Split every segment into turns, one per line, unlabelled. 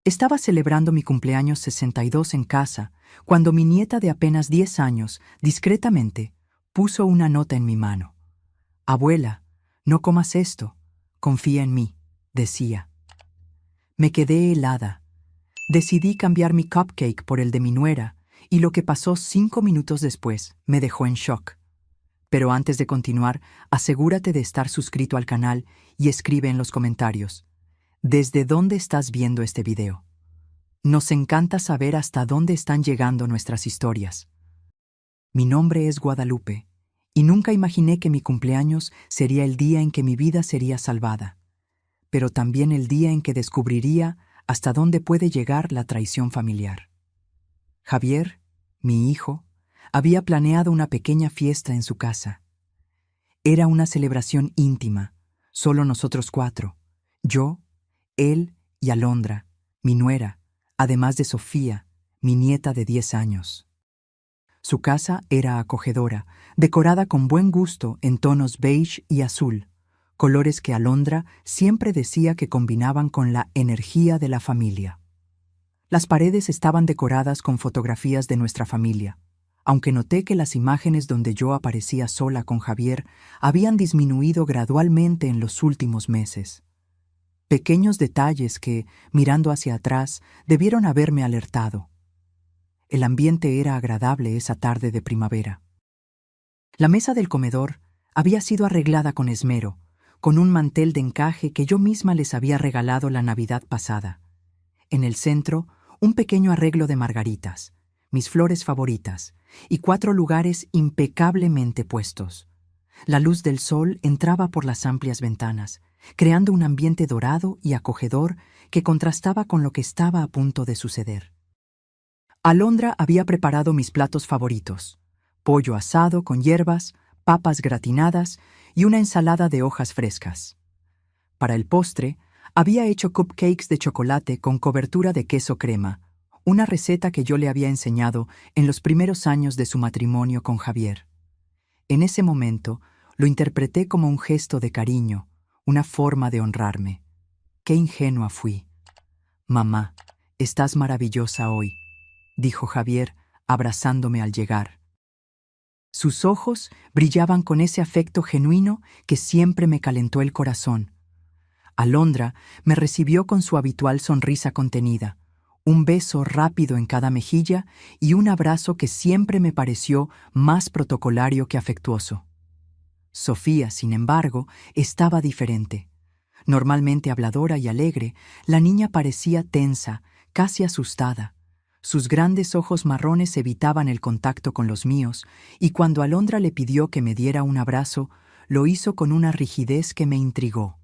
Estaba celebrando mi cumpleaños 62 en casa, cuando mi nieta de apenas 10 años, discretamente, puso una nota en mi mano. «Abuela, no comas esto, confía en mí», decía. Me quedé helada. Decidí cambiar mi cupcake por el de mi nuera, y lo que pasó 5 minutos después me dejó en shock. Pero antes de continuar, asegúrate de estar suscrito al canal y escribe en los comentarios: ¿desde dónde estás viendo este video? Nos encanta saber hasta dónde están llegando nuestras historias. Mi nombre es Guadalupe, y nunca imaginé que mi cumpleaños sería el día en que mi vida sería salvada, pero también el día en que descubriría hasta dónde puede llegar la traición familiar. Javier, mi hijo, había planeado una pequeña fiesta en su casa. Era una celebración íntima, solo nosotros 4, yo, él y Alondra, mi nuera, además de Sofía, mi nieta de 10 años. Su casa era acogedora, decorada con buen gusto en tonos beige y azul, colores que Alondra siempre decía que combinaban con la energía de la familia. Las paredes estaban decoradas con fotografías de nuestra familia, aunque noté que las imágenes donde yo aparecía sola con Javier habían disminuido gradualmente en los últimos meses. Pequeños detalles que, mirando hacia atrás, debieron haberme alertado. El ambiente era agradable esa tarde de primavera. La mesa del comedor había sido arreglada con esmero, con un mantel de encaje que yo misma les había regalado la Navidad pasada. En el centro, un pequeño arreglo de margaritas, mis flores favoritas, y 4 lugares impecablemente puestos. La luz del sol entraba por las amplias ventanas, creando un ambiente dorado y acogedor que contrastaba con lo que estaba a punto de suceder. Alondra había preparado mis platos favoritos: pollo asado con hierbas, papas gratinadas y una ensalada de hojas frescas. Para el postre, había hecho cupcakes de chocolate con cobertura de queso crema, una receta que yo le había enseñado en los primeros años de su matrimonio con Javier. En ese momento, lo interpreté como un gesto de cariño, una forma de honrarme. Qué ingenua fui. «Mamá, estás maravillosa hoy», dijo Javier, abrazándome al llegar. Sus ojos brillaban con ese afecto genuino que siempre me calentó el corazón. Alondra me recibió con su habitual sonrisa contenida, un beso rápido en cada mejilla y un abrazo que siempre me pareció más protocolario que afectuoso. Sofía, sin embargo, estaba diferente. Normalmente habladora y alegre, la niña parecía tensa, casi asustada. Sus grandes ojos marrones evitaban el contacto con los míos, y cuando Alondra le pidió que me diera un abrazo, lo hizo con una rigidez que me intrigó.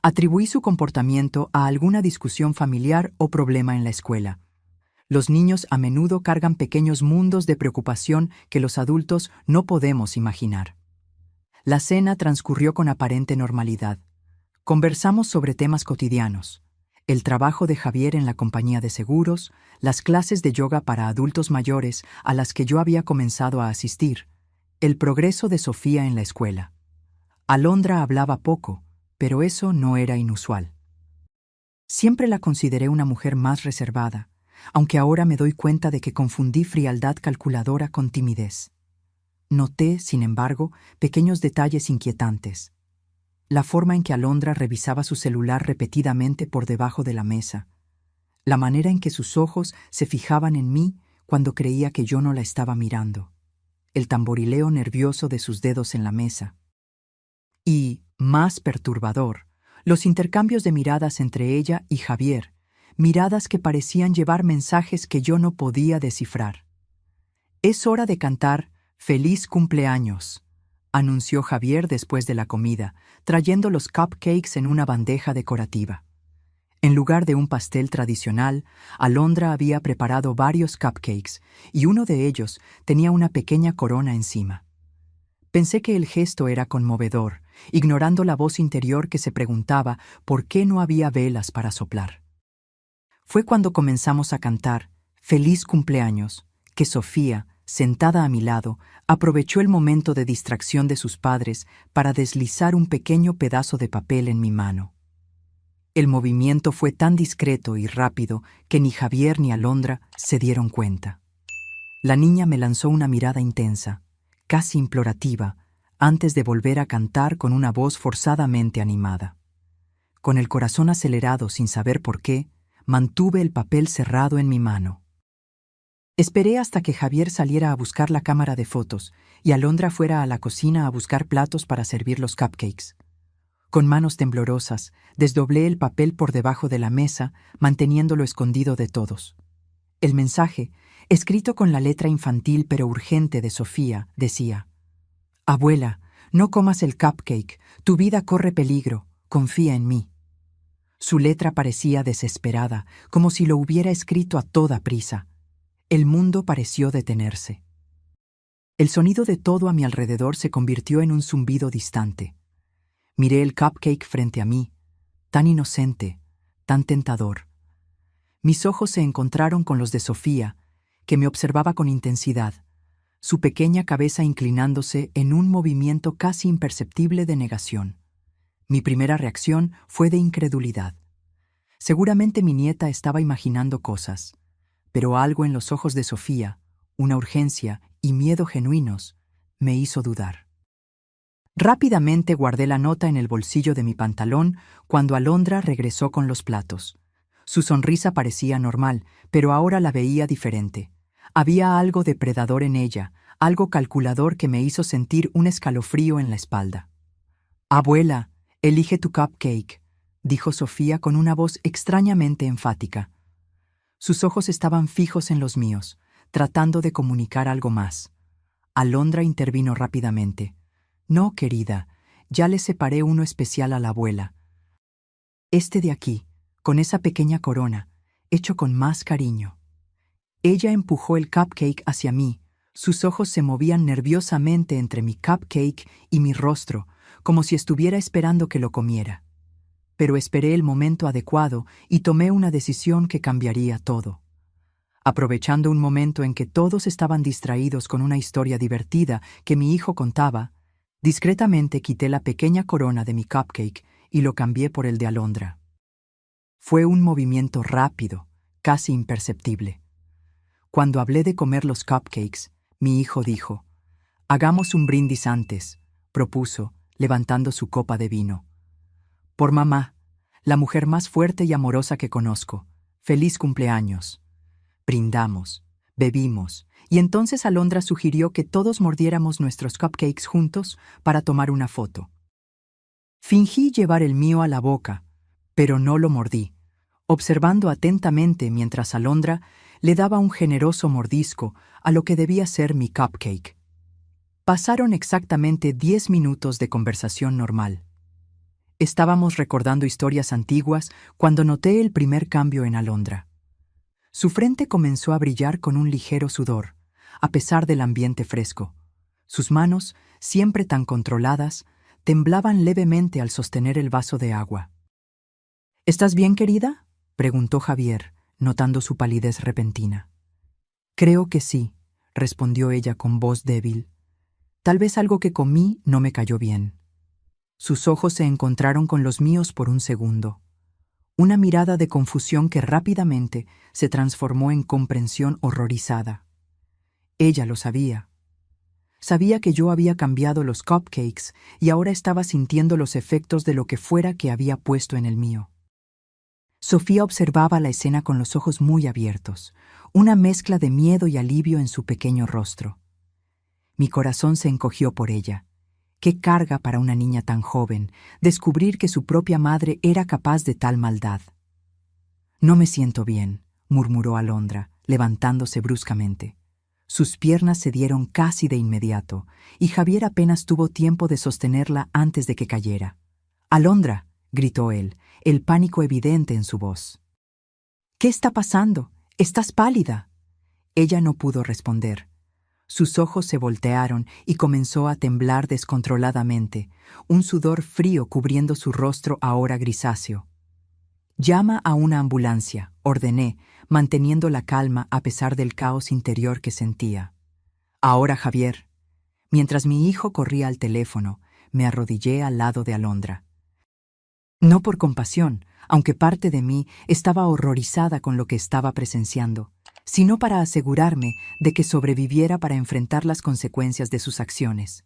Atribuí su comportamiento a alguna discusión familiar o problema en la escuela. Los niños a menudo cargan pequeños mundos de preocupación que los adultos no podemos imaginar. La cena transcurrió con aparente normalidad. Conversamos sobre temas cotidianos: el trabajo de Javier en la compañía de seguros, las clases de yoga para adultos mayores a las que yo había comenzado a asistir, el progreso de Sofía en la escuela. Alondra hablaba poco, pero eso no era inusual. Siempre la consideré una mujer más reservada, aunque ahora me doy cuenta de que confundí frialdad calculadora con timidez. Noté, sin embargo, pequeños detalles inquietantes. La forma en que Alondra revisaba su celular repetidamente por debajo de la mesa. La manera en que sus ojos se fijaban en mí cuando creía que yo no la estaba mirando. El tamborileo nervioso de sus dedos en la mesa. Y, más perturbador, los intercambios de miradas entre ella y Javier, miradas que parecían llevar mensajes que yo no podía descifrar. «Es hora de cantar ¡Feliz cumpleaños!», anunció Javier después de la comida, trayendo los cupcakes en una bandeja decorativa. En lugar de un pastel tradicional, Alondra había preparado varios cupcakes y uno de ellos tenía una pequeña corona encima. Pensé que el gesto era conmovedor, ignorando la voz interior que se preguntaba por qué no había velas para soplar. Fue cuando comenzamos a cantar «Feliz cumpleaños» que Sofía, sentada a mi lado, aprovechó el momento de distracción de sus padres para deslizar un pequeño pedazo de papel en mi mano. El movimiento fue tan discreto y rápido que ni Javier ni Alondra se dieron cuenta. La niña me lanzó una mirada intensa, casi implorativa, antes de volver a cantar con una voz forzadamente animada. Con el corazón acelerado sin saber por qué, mantuve el papel cerrado en mi mano. Esperé hasta que Javier saliera a buscar la cámara de fotos y Alondra fuera a la cocina a buscar platos para servir los cupcakes. Con manos temblorosas, desdoblé el papel por debajo de la mesa, manteniéndolo escondido de todos. El mensaje, escrito con la letra infantil pero urgente de Sofía, decía: «Abuela, no comas el cupcake, tu vida corre peligro, confía en mí». Su letra parecía desesperada, como si lo hubiera escrito a toda prisa. El mundo pareció detenerse. El sonido de todo a mi alrededor se convirtió en un zumbido distante. Miré el cupcake frente a mí, tan inocente, tan tentador. Mis ojos se encontraron con los de Sofía, que me observaba con intensidad, su pequeña cabeza inclinándose en un movimiento casi imperceptible de negación. Mi primera reacción fue de incredulidad. Seguramente mi nieta estaba imaginando cosas, pero algo en los ojos de Sofía, una urgencia y miedo genuinos, me hizo dudar. Rápidamente guardé la nota en el bolsillo de mi pantalón cuando Alondra regresó con los platos. Su sonrisa parecía normal, pero ahora la veía diferente. Había algo depredador en ella, algo calculador que me hizo sentir un escalofrío en la espalda. «Abuela, elige tu cupcake», dijo Sofía con una voz extrañamente enfática. Sus ojos estaban fijos en los míos, tratando de comunicar algo más. Alondra intervino rápidamente. «No, querida, ya le separé uno especial a la abuela. Este de aquí, con esa pequeña corona, hecho con más cariño». Ella empujó el cupcake hacia mí. Sus ojos se movían nerviosamente entre mi cupcake y mi rostro, como si estuviera esperando que lo comiera. Pero esperé el momento adecuado y tomé una decisión que cambiaría todo. Aprovechando un momento en que todos estaban distraídos con una historia divertida que mi hijo contaba, discretamente quité la pequeña corona de mi cupcake y lo cambié por el de Alondra. Fue un movimiento rápido, casi imperceptible. Cuando hablé de comer los cupcakes, mi hijo dijo: «Hagamos un brindis antes», propuso, levantando su copa de vino. «Por mamá, la mujer más fuerte y amorosa que conozco. Feliz cumpleaños». Brindamos, bebimos, y entonces Alondra sugirió que todos mordiéramos nuestros cupcakes juntos para tomar una foto. Fingí llevar el mío a la boca, pero no lo mordí, observando atentamente mientras Alondra le daba un generoso mordisco a lo que debía ser mi cupcake. Pasaron exactamente 10 minutos de conversación normal. Estábamos recordando historias antiguas cuando noté el primer cambio en Alondra. Su frente comenzó a brillar con un ligero sudor, a pesar del ambiente fresco. Sus manos, siempre tan controladas, temblaban levemente al sostener el vaso de agua. «¿Estás bien, querida?», preguntó Javier, notando su palidez repentina. «Creo que sí», respondió ella con voz débil. «Tal vez algo que comí no me cayó bien». Sus ojos se encontraron con los míos por un segundo. Una mirada de confusión que rápidamente se transformó en comprensión horrorizada. Ella lo sabía. Sabía que yo había cambiado los cupcakes y ahora estaba sintiendo los efectos de lo que fuera que había puesto en el mío. Sofía observaba la escena con los ojos muy abiertos, una mezcla de miedo y alivio en su pequeño rostro. Mi corazón se encogió por ella. Qué carga para una niña tan joven descubrir que su propia madre era capaz de tal maldad. «No me siento bien», murmuró Alondra, levantándose bruscamente. Sus piernas se dieron casi de inmediato, y Javier apenas tuvo tiempo de sostenerla antes de que cayera. «Alondra», gritó él, el pánico evidente en su voz. «¿Qué está pasando? Estás pálida». Ella no pudo responder. Sus ojos se voltearon y comenzó a temblar descontroladamente, un sudor frío cubriendo su rostro ahora grisáceo. «Llama a una ambulancia», ordené, manteniendo la calma a pesar del caos interior que sentía. «Ahora, Javier». Mientras mi hijo corría al teléfono, me arrodillé al lado de Alondra. No por compasión, aunque parte de mí estaba horrorizada con lo que estaba presenciando, sino para asegurarme de que sobreviviera para enfrentar las consecuencias de sus acciones.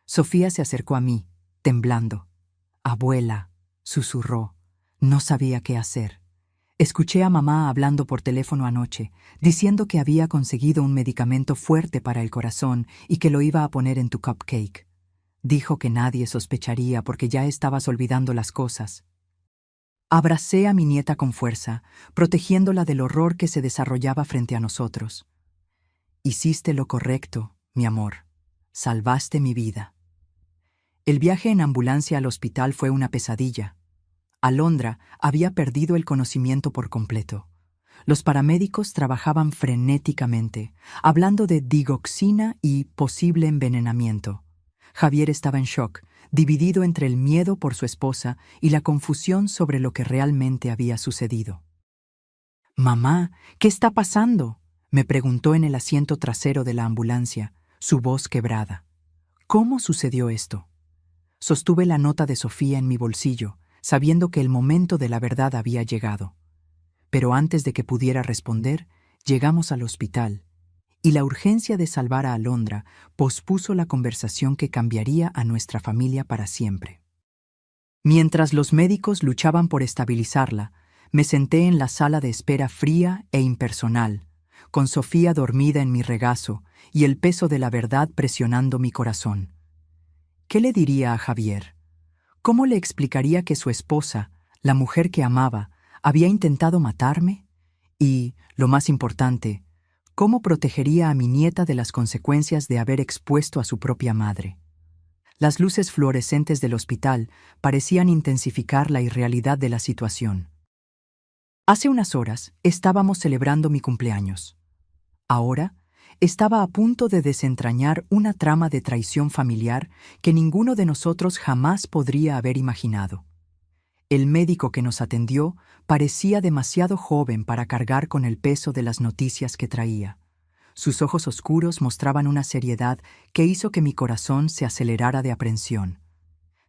Sofía se acercó a mí, temblando. «Abuela», susurró. No sabía qué hacer. Escuché a mamá hablando por teléfono anoche, diciendo que había conseguido un medicamento fuerte para el corazón y que lo iba a poner en tu cupcake. Dijo que nadie sospecharía porque ya estabas olvidando las cosas. Abracé a mi nieta con fuerza, protegiéndola del horror que se desarrollaba frente a nosotros. Hiciste lo correcto, mi amor. Salvaste mi vida. El viaje en ambulancia al hospital fue una pesadilla. Alondra había perdido el conocimiento por completo. Los paramédicos trabajaban frenéticamente, hablando de digoxina y posible envenenamiento. Javier estaba en shock, dividido entre el miedo por su esposa y la confusión sobre lo que realmente había sucedido. «Mamá, ¿qué está pasando?», me preguntó en el asiento trasero de la ambulancia, su voz quebrada. «¿Cómo sucedió esto?». Sostuve la nota de Sofía en mi bolsillo, sabiendo que el momento de la verdad había llegado. Pero antes de que pudiera responder, llegamos al hospital, y la urgencia de salvar a Alondra pospuso la conversación que cambiaría a nuestra familia para siempre. Mientras los médicos luchaban por estabilizarla, me senté en la sala de espera fría e impersonal, con Sofía dormida en mi regazo y el peso de la verdad presionando mi corazón. ¿Qué le diría a Javier? ¿Cómo le explicaría que su esposa, la mujer que amaba, había intentado matarme? Y, lo más importante, ¿cómo protegería a mi nieta de las consecuencias de haber expuesto a su propia madre? Las luces fluorescentes del hospital parecían intensificar la irrealidad de la situación. Hace unas horas estábamos celebrando mi cumpleaños. Ahora estaba a punto de desentrañar una trama de traición familiar que ninguno de nosotros jamás podría haber imaginado. El médico que nos atendió parecía demasiado joven para cargar con el peso de las noticias que traía. Sus ojos oscuros mostraban una seriedad que hizo que mi corazón se acelerara de aprensión.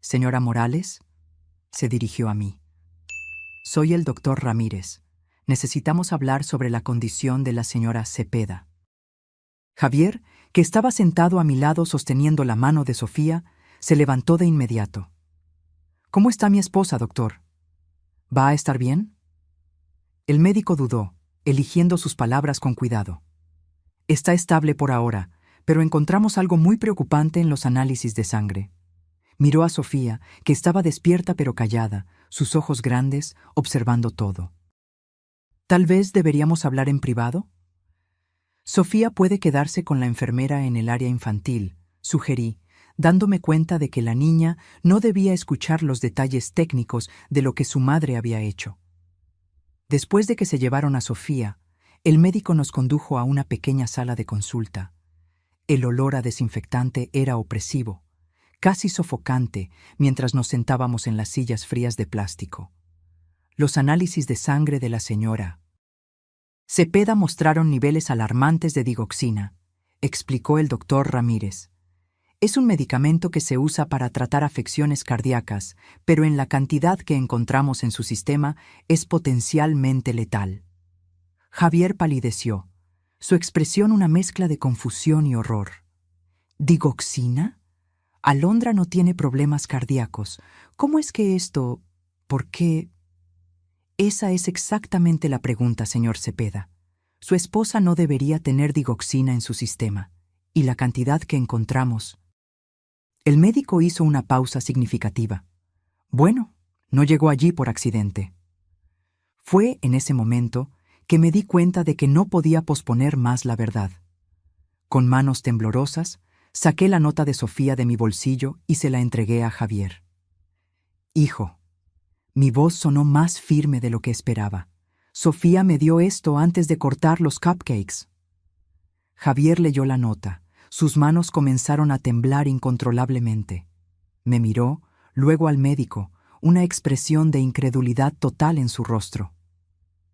«Señora Morales», se dirigió a mí. «Soy el doctor Ramírez. Necesitamos hablar sobre la condición de la señora Cepeda». Javier, que estaba sentado a mi lado sosteniendo la mano de Sofía, se levantó de inmediato. «¿Cómo está mi esposa, doctor? ¿Va a estar bien?». El médico dudó, eligiendo sus palabras con cuidado. «Está estable por ahora, pero encontramos algo muy preocupante en los análisis de sangre». Miró a Sofía, que estaba despierta pero callada, sus ojos grandes, observando todo. «¿Tal vez deberíamos hablar en privado?». «Sofía puede quedarse con la enfermera en el área infantil», sugerí, dándome cuenta de que la niña no debía escuchar los detalles técnicos de lo que su madre había hecho. Después de que se llevaron a Sofía, el médico nos condujo a una pequeña sala de consulta. El olor a desinfectante era opresivo, casi sofocante, mientras nos sentábamos en las sillas frías de plástico. Los análisis de sangre de la señora Cepeda mostraron niveles alarmantes de digoxina, explicó el doctor Ramírez. Es un medicamento que se usa para tratar afecciones cardíacas, pero en la cantidad que encontramos en su sistema es potencialmente letal. Javier palideció, su expresión una mezcla de confusión y horror. ¿Digoxina? Alondra no tiene problemas cardíacos. ¿Cómo es que esto? ¿Por qué? Esa es exactamente la pregunta, señor Cepeda. Su esposa no debería tener digoxina en su sistema, y la cantidad que encontramos. El médico hizo una pausa significativa. Bueno, no llegó allí por accidente. Fue en ese momento que me di cuenta de que no podía posponer más la verdad. Con manos temblorosas, saqué la nota de Sofía de mi bolsillo y se la entregué a Javier. «Hijo». Mi voz sonó más firme de lo que esperaba. «Sofía me dio esto antes de cortar los cupcakes». Javier leyó la nota. Sus manos comenzaron a temblar incontrolablemente. Me miró, luego al médico, una expresión de incredulidad total en su rostro.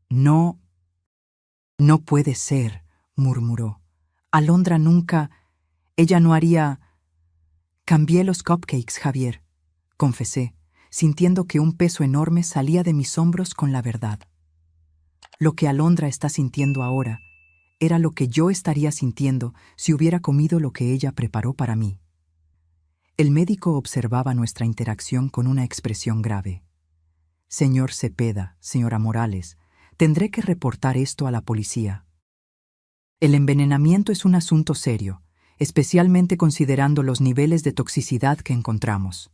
«No puede ser», murmuró. «Alondra nunca... Ella no haría...». «Cambié los cupcakes, Javier», confesé, sintiendo que un peso enorme salía de mis hombros con la verdad. Lo que Alondra está sintiendo ahora era lo que yo estaría sintiendo si hubiera comido lo que ella preparó para mí. El médico observaba nuestra interacción con una expresión grave. Señor Cepeda, señora Morales, tendré que reportar esto a la policía. El envenenamiento es un asunto serio, especialmente considerando los niveles de toxicidad que encontramos.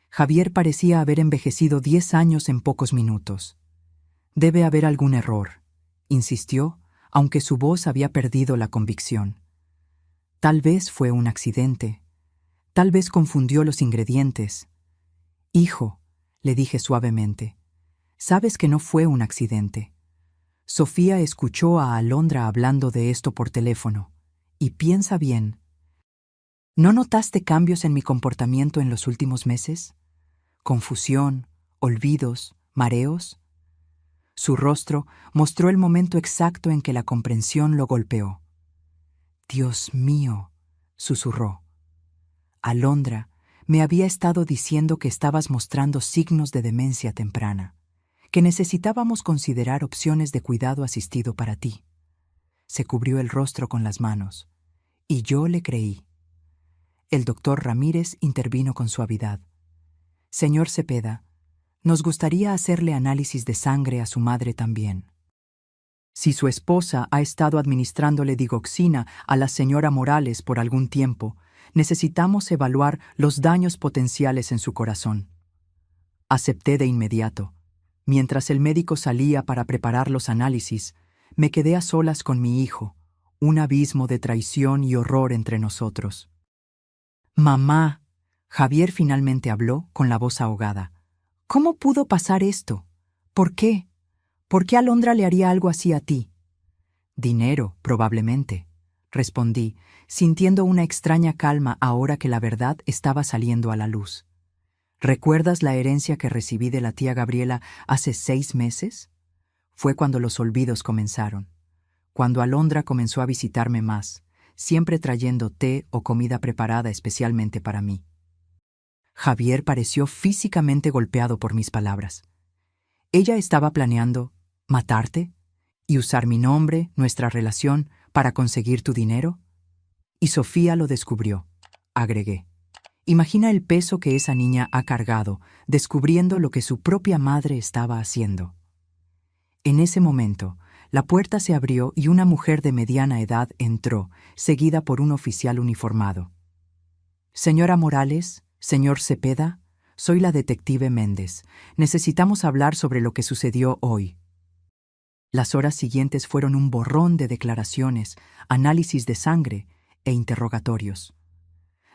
Javier parecía haber envejecido 10 años en pocos minutos. Debe haber algún error, insistió, aunque su voz había perdido la convicción. Tal vez fue un accidente. Tal vez confundió los ingredientes. Hijo, le dije suavemente, sabes que no fue un accidente. Sofía escuchó a Alondra hablando de esto por teléfono. Y piensa bien. ¿No notaste cambios en mi comportamiento en los últimos meses? ¿Confusión, olvidos, mareos? Su rostro mostró el momento exacto en que la comprensión lo golpeó. Dios mío, susurró. Alondra, me había estado diciendo que estabas mostrando signos de demencia temprana, que necesitábamos considerar opciones de cuidado asistido para ti. Se cubrió el rostro con las manos, y yo le creí. El doctor Ramírez intervino con suavidad. Señor Cepeda, nos gustaría hacerle análisis de sangre a su madre también. Si su esposa ha estado administrándole digoxina a la señora Morales por algún tiempo, necesitamos evaluar los daños potenciales en su corazón. Acepté de inmediato. Mientras el médico salía para preparar los análisis, me quedé a solas con mi hijo, un abismo de traición y horror entre nosotros. Mamá, Javier finalmente habló con la voz ahogada. ¿Cómo pudo pasar esto? ¿Por qué? ¿Por qué Alondra le haría algo así a ti? Dinero, probablemente, respondí, sintiendo una extraña calma ahora que la verdad estaba saliendo a la luz. ¿Recuerdas la herencia que recibí de la tía Gabriela hace 6 meses? Fue cuando los olvidos comenzaron, cuando Alondra comenzó a visitarme más, siempre trayendo té o comida preparada especialmente para mí. Javier pareció físicamente golpeado por mis palabras. Ella estaba planeando matarte y usar mi nombre, nuestra relación, para conseguir tu dinero. Y Sofía lo descubrió, agregué. Imagina el peso que esa niña ha cargado, descubriendo lo que su propia madre estaba haciendo. En ese momento, la puerta se abrió y una mujer de mediana edad entró, seguida por un oficial uniformado. Señora Morales, señor Cepeda, soy la detective Méndez. Necesitamos hablar sobre lo que sucedió hoy. Las horas siguientes fueron un borrón de declaraciones, análisis de sangre e interrogatorios.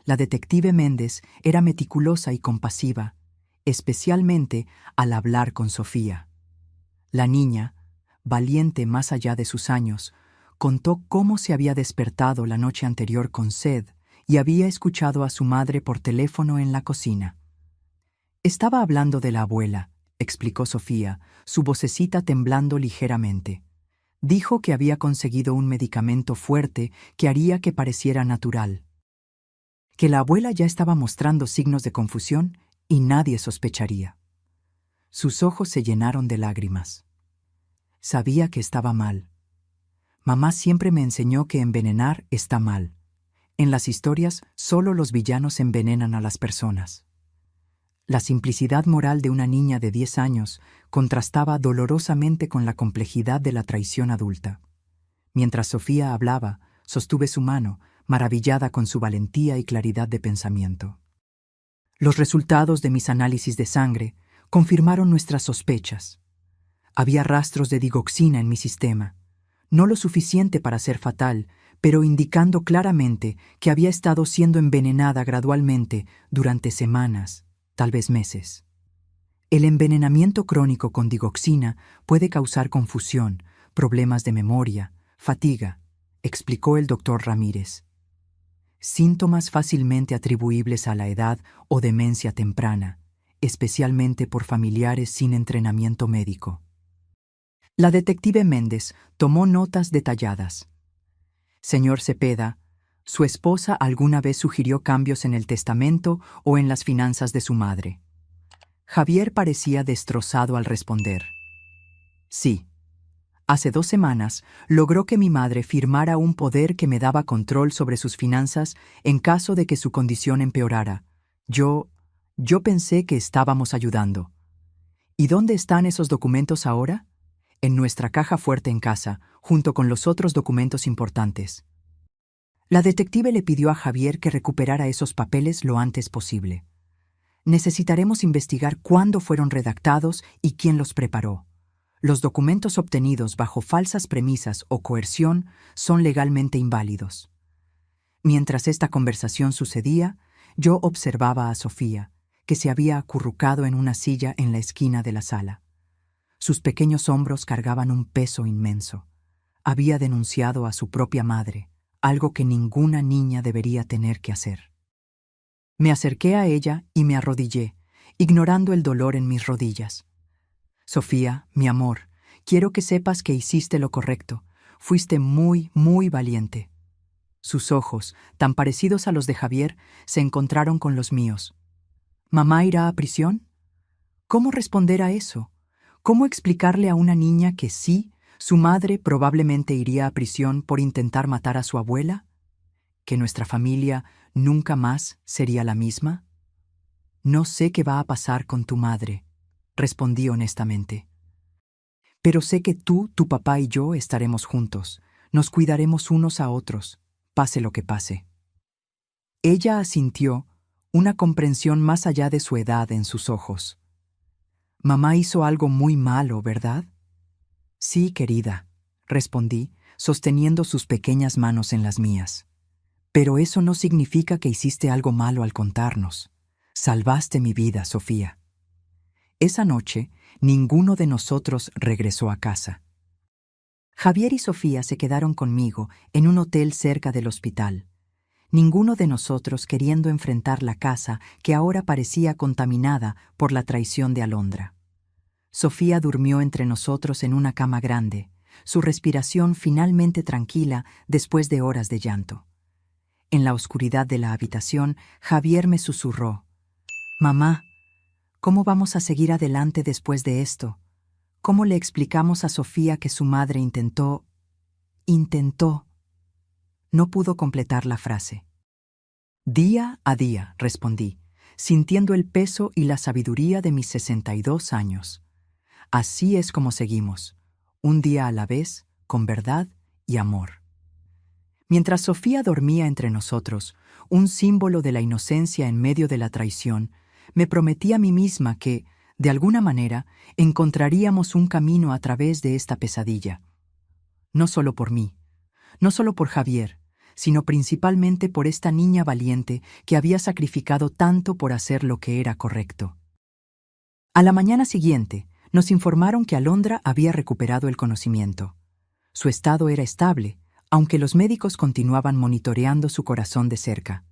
La detective Méndez era meticulosa y compasiva, especialmente al hablar con Sofía. La niña, valiente más allá de sus años, contó cómo se había despertado la noche anterior con sed y había escuchado a su madre por teléfono en la cocina. Estaba hablando de la abuela, explicó Sofía, su vocecita temblando ligeramente. Dijo que había conseguido un medicamento fuerte que haría que pareciera natural. Que la abuela ya estaba mostrando signos de confusión y nadie sospecharía. Sus ojos se llenaron de lágrimas. Sabía que estaba mal. Mamá siempre me enseñó que envenenar está mal. En las historias, solo los villanos envenenan a las personas. La simplicidad moral de una niña de 10 años contrastaba dolorosamente con la complejidad de la traición adulta. Mientras Sofía hablaba, sostuve su mano, maravillada con su valentía y claridad de pensamiento. Los resultados de mis análisis de sangre confirmaron nuestras sospechas. Había rastros de digoxina en mi sistema, no lo suficiente para ser fatal, pero indicando claramente que había estado siendo envenenada gradualmente durante semanas, tal vez meses. El envenenamiento crónico con digoxina puede causar confusión, problemas de memoria, fatiga, explicó el doctor Ramírez. Síntomas fácilmente atribuibles a la edad o demencia temprana, especialmente por familiares sin entrenamiento médico. La detective Méndez tomó notas detalladas. Señor Cepeda, ¿su esposa alguna vez sugirió cambios en el testamento o en las finanzas de su madre? Javier parecía destrozado al responder. Sí. Hace 2 semanas logró que mi madre firmara un poder que me daba control sobre sus finanzas en caso de que su condición empeorara. Yo pensé que estábamos ayudando. ¿Y dónde están esos documentos ahora? En nuestra caja fuerte en casa, junto con los otros documentos importantes. La detective le pidió a Javier que recuperara esos papeles lo antes posible. Necesitaremos investigar cuándo fueron redactados y quién los preparó. Los documentos obtenidos bajo falsas premisas o coerción son legalmente inválidos. Mientras esta conversación sucedía, yo observaba a Sofía, que se había acurrucado en una silla en la esquina de la sala. Sus pequeños hombros cargaban un peso inmenso. Había denunciado a su propia madre, algo que ninguna niña debería tener que hacer. Me acerqué a ella y me arrodillé, ignorando el dolor en mis rodillas. Sofía, mi amor, quiero que sepas que hiciste lo correcto. Fuiste muy, muy valiente. Sus ojos, tan parecidos a los de Javier, se encontraron con los míos. ¿Mamá irá a prisión? ¿Cómo responder a eso? ¿Cómo explicarle a una niña que sí, su madre probablemente iría a prisión por intentar matar a su abuela? ¿Que nuestra familia nunca más sería la misma? No sé qué va a pasar con tu madre, respondí honestamente. Pero sé que tú, tu papá y yo estaremos juntos. Nos cuidaremos unos a otros, pase lo que pase. Ella asintió, una comprensión más allá de su edad en sus ojos. Mamá hizo algo muy malo, ¿verdad? Sí, querida, respondí, sosteniendo sus pequeñas manos en las mías. Pero eso no significa que hiciste algo malo al contarnos. Salvaste mi vida, Sofía. Esa noche, ninguno de nosotros regresó a casa. Javier y Sofía se quedaron conmigo en un hotel cerca del hospital. Ninguno de nosotros queriendo enfrentar la casa que ahora parecía contaminada por la traición de Alondra. Sofía durmió entre nosotros en una cama grande, su respiración finalmente tranquila después de horas de llanto. En la oscuridad de la habitación, Javier me susurró: «Mamá, ¿cómo vamos a seguir adelante después de esto? ¿Cómo le explicamos a Sofía que su madre intentó? No pudo completar la frase. Día a día, respondí, sintiendo el peso y la sabiduría de mis 62 años. Así es como seguimos, un día a la vez, con verdad y amor. Mientras Sofía dormía entre nosotros, un símbolo de la inocencia en medio de la traición, me prometí a mí misma que, de alguna manera, encontraríamos un camino a través de esta pesadilla. No solo por mí, no solo por Javier, sino principalmente por esta niña valiente que había sacrificado tanto por hacer lo que era correcto. A la mañana siguiente, nos informaron que Alondra había recuperado el conocimiento. Su estado era estable, aunque los médicos continuaban monitoreando su corazón de cerca.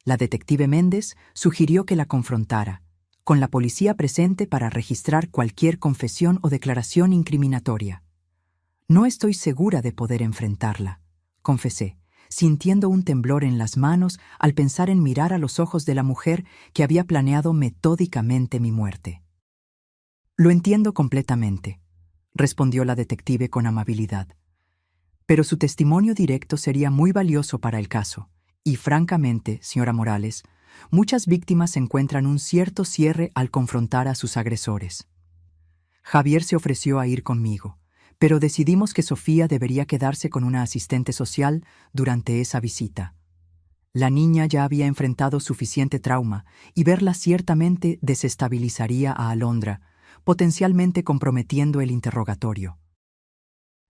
La detective Méndez sugirió que la confrontara, con la policía presente para registrar cualquier confesión o declaración incriminatoria. No estoy segura de poder enfrentarla, confesé, sintiendo un temblor en las manos al pensar en mirar a los ojos de la mujer que había planeado metódicamente mi muerte. Lo entiendo completamente, respondió la detective con amabilidad. Pero su testimonio directo sería muy valioso para el caso, y francamente, señora Morales, muchas víctimas encuentran un cierto cierre al confrontar a sus agresores. Javier se ofreció a ir conmigo, pero decidimos que Sofía debería quedarse con una asistente social durante esa visita. La niña ya había enfrentado suficiente trauma y verla ciertamente desestabilizaría a Alondra, potencialmente comprometiendo el interrogatorio.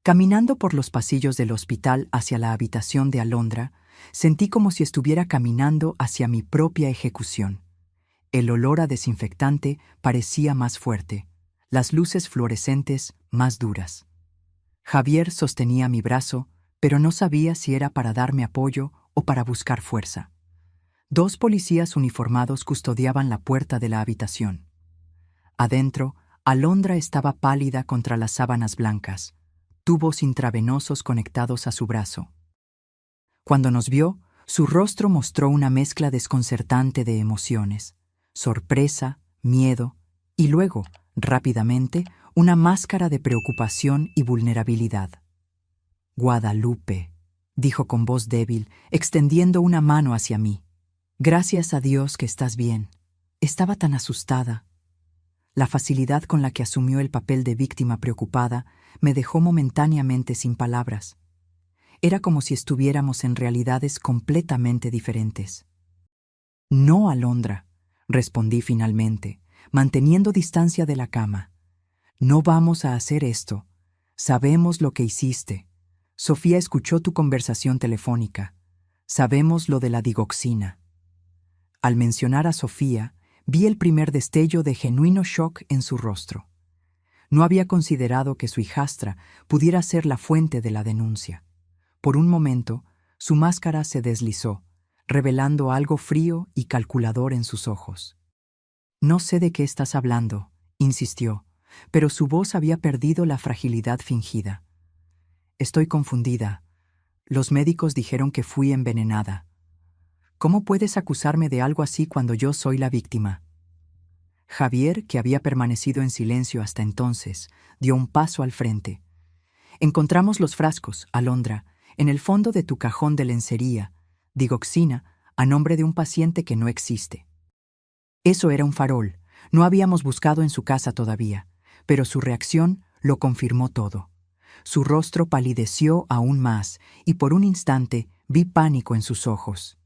Caminando por los pasillos del hospital hacia la habitación de Alondra, sentí como si estuviera caminando hacia mi propia ejecución. El olor a desinfectante parecía más fuerte, las luces fluorescentes más duras. Javier sostenía mi brazo, pero no sabía si era para darme apoyo o para buscar fuerza. 2 policías uniformados custodiaban la puerta de la habitación. Adentro, Alondra estaba pálida contra las sábanas blancas, tubos intravenosos conectados a su brazo. Cuando nos vio, su rostro mostró una mezcla desconcertante de emociones: sorpresa, miedo Y luego, rápidamente, una máscara de preocupación y vulnerabilidad. Guadalupe, dijo con voz débil, extendiendo una mano hacia mí. Gracias a Dios que estás bien. Estaba tan asustada. La facilidad con la que asumió el papel de víctima preocupada me dejó momentáneamente sin palabras. Era como si estuviéramos en realidades completamente diferentes. No, Alondra, respondí finalmente, manteniendo distancia de la cama. No vamos a hacer esto. Sabemos lo que hiciste. Sofía escuchó tu conversación telefónica. Sabemos lo de la digoxina. Al mencionar a Sofía, vi el primer destello de genuino shock en su rostro. No había considerado que su hijastra pudiera ser la fuente de la denuncia. Por un momento, su máscara se deslizó, revelando algo frío y calculador en sus ojos. No sé de qué estás hablando, insistió, pero su voz había perdido la fragilidad fingida. Estoy confundida. Los médicos dijeron que fui envenenada. ¿Cómo puedes acusarme de algo así cuando yo soy la víctima? Javier, que había permanecido en silencio hasta entonces, dio un paso al frente. Encontramos los frascos, Alondra, en el fondo de tu cajón de lencería, digoxina, a nombre de un paciente que no existe. Eso era un farol. No habíamos buscado en su casa todavía, pero su reacción lo confirmó todo. Su rostro palideció aún más y por un instante vi pánico en sus ojos.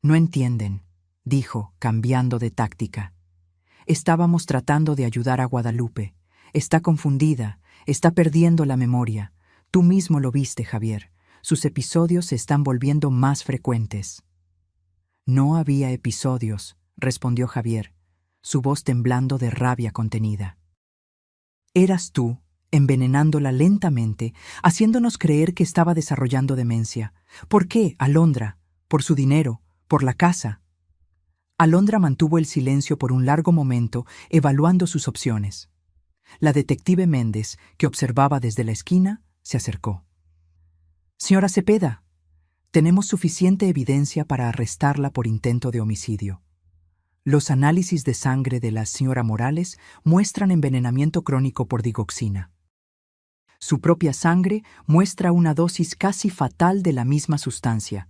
No entienden, dijo, cambiando de táctica. Estábamos tratando de ayudar a Guadalupe. Está confundida, está perdiendo la memoria. Tú mismo lo viste, Javier. Sus episodios se están volviendo más frecuentes. No había episodios, respondió Javier, su voz temblando de rabia contenida. Eras tú, envenenándola lentamente, haciéndonos creer que estaba desarrollando demencia. ¿Por qué, Alondra? ¿Por su dinero? ¿Por la casa? Alondra mantuvo el silencio por un largo momento, evaluando sus opciones. La detective Méndez, que observaba desde la esquina, se acercó. Señora Cepeda, tenemos suficiente evidencia para arrestarla por intento de homicidio. Los análisis de sangre de la señora Morales muestran envenenamiento crónico por digoxina. Su propia sangre muestra una dosis casi fatal de la misma sustancia,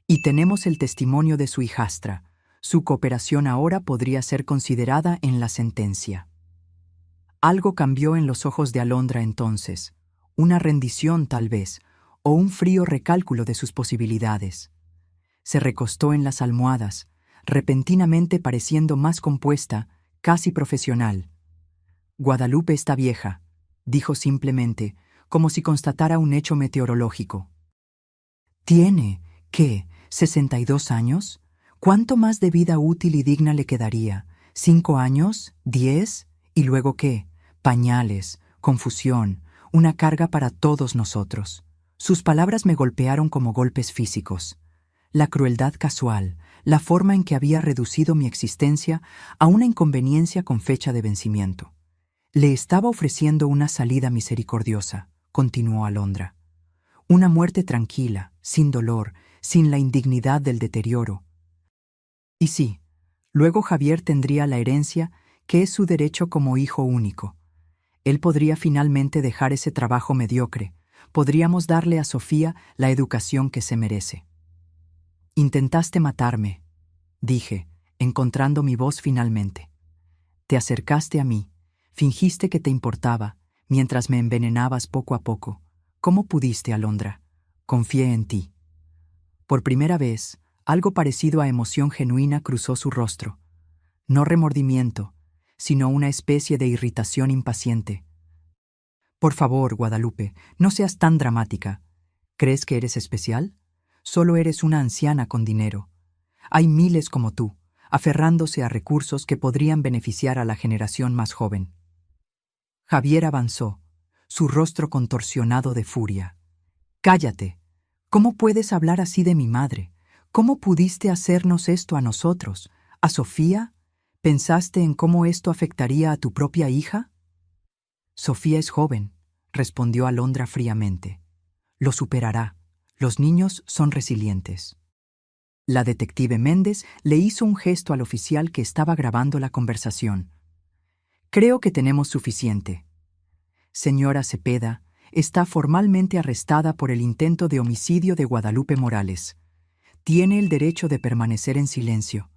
y tenemos el testimonio de su hijastra. Su cooperación ahora podría ser considerada en la sentencia. Algo cambió en los ojos de Alondra entonces, una rendición tal vez, o un frío recálculo de sus posibilidades. Se recostó en las almohadas, repentinamente pareciendo más compuesta, casi profesional. Guadalupe está vieja, dijo simplemente, como si constatara un hecho meteorológico. ¿Tiene, qué, 62 años? ¿Cuánto más de vida útil y digna le quedaría? ¿5 años? ¿10? ¿Y luego qué? Pañales, confusión, una carga para todos nosotros. Sus palabras me golpearon como golpes físicos. La crueldad casual, la forma en que había reducido mi existencia a una inconveniencia con fecha de vencimiento. Le estaba ofreciendo una salida misericordiosa, continuó Alondra. Una muerte tranquila, sin dolor, sin la indignidad del deterioro. Y sí, luego Javier tendría la herencia, que es su derecho como hijo único. Él podría finalmente dejar ese trabajo mediocre. Podríamos darle a Sofía la educación que se merece. Intentaste matarme, dije, encontrando mi voz finalmente. Te acercaste a mí, fingiste que te importaba, mientras me envenenabas poco a poco. ¿Cómo pudiste, Alondra? Confié en ti. Por primera vez, algo parecido a emoción genuina cruzó su rostro. No remordimiento, sino una especie de irritación impaciente. Por favor, Guadalupe, no seas tan dramática. ¿Crees que eres especial? Solo eres una anciana con dinero. Hay miles como tú, aferrándose a recursos que podrían beneficiar a la generación más joven. Javier avanzó, su rostro contorsionado de furia. Cállate. ¿Cómo puedes hablar así de mi madre? ¿Cómo pudiste hacernos esto a nosotros? ¿A Sofía? ¿Pensaste en cómo esto afectaría a tu propia hija? Sofía es joven, respondió Alondra fríamente. Lo superará. Los niños son resilientes. La detective Méndez le hizo un gesto al oficial que estaba grabando la conversación. Creo que tenemos suficiente. Señora Cepeda está formalmente arrestada por el intento de homicidio de Guadalupe Morales. Tiene el derecho de permanecer en silencio.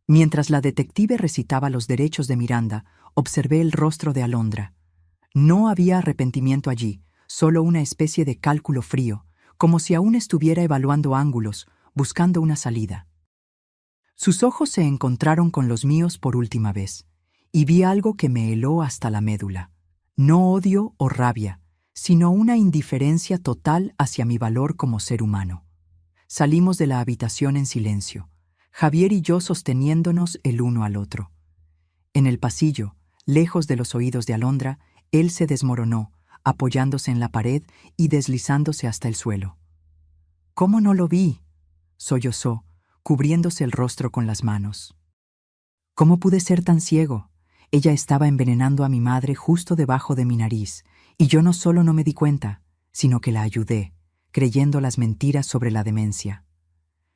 Mientras la detective recitaba los derechos de Miranda, observé el rostro de Alondra. No había arrepentimiento allí, solo una especie de cálculo frío, como si aún estuviera evaluando ángulos, buscando una salida. Sus ojos se encontraron con los míos por última vez, y vi algo que me heló hasta la médula. No odio o rabia, sino una indiferencia total hacia mi valor como ser humano. Salimos de la habitación en silencio, Javier y yo sosteniéndonos el uno al otro. En el pasillo, lejos de los oídos de Alondra, él se desmoronó, apoyándose en la pared y deslizándose hasta el suelo. «¿Cómo no lo vi?», sollozó, cubriéndose el rostro con las manos. «¿Cómo pude ser tan ciego? Ella estaba envenenando a mi madre justo debajo de mi nariz, y yo no solo no me di cuenta, sino que la ayudé, creyendo las mentiras sobre la demencia.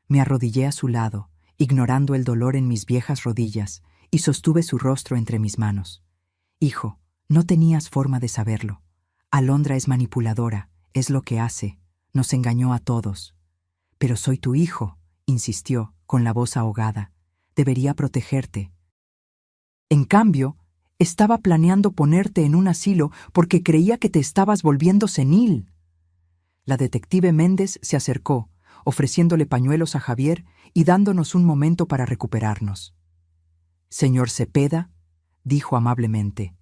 Me arrodillé a su lado, ignorando el dolor en mis viejas rodillas, y sostuve su rostro entre mis manos. Hijo, no tenías forma de saberlo. Alondra es manipuladora, es lo que hace, nos engañó a todos. Pero soy tu hijo, insistió, con la voz ahogada. Debería protegerte. En cambio, estaba planeando ponerte en un asilo porque creía que te estabas volviendo senil. La detective Méndez se acercó, ofreciéndole pañuelos a Javier y dándonos un momento para recuperarnos. «Señor Cepeda», dijo amablemente,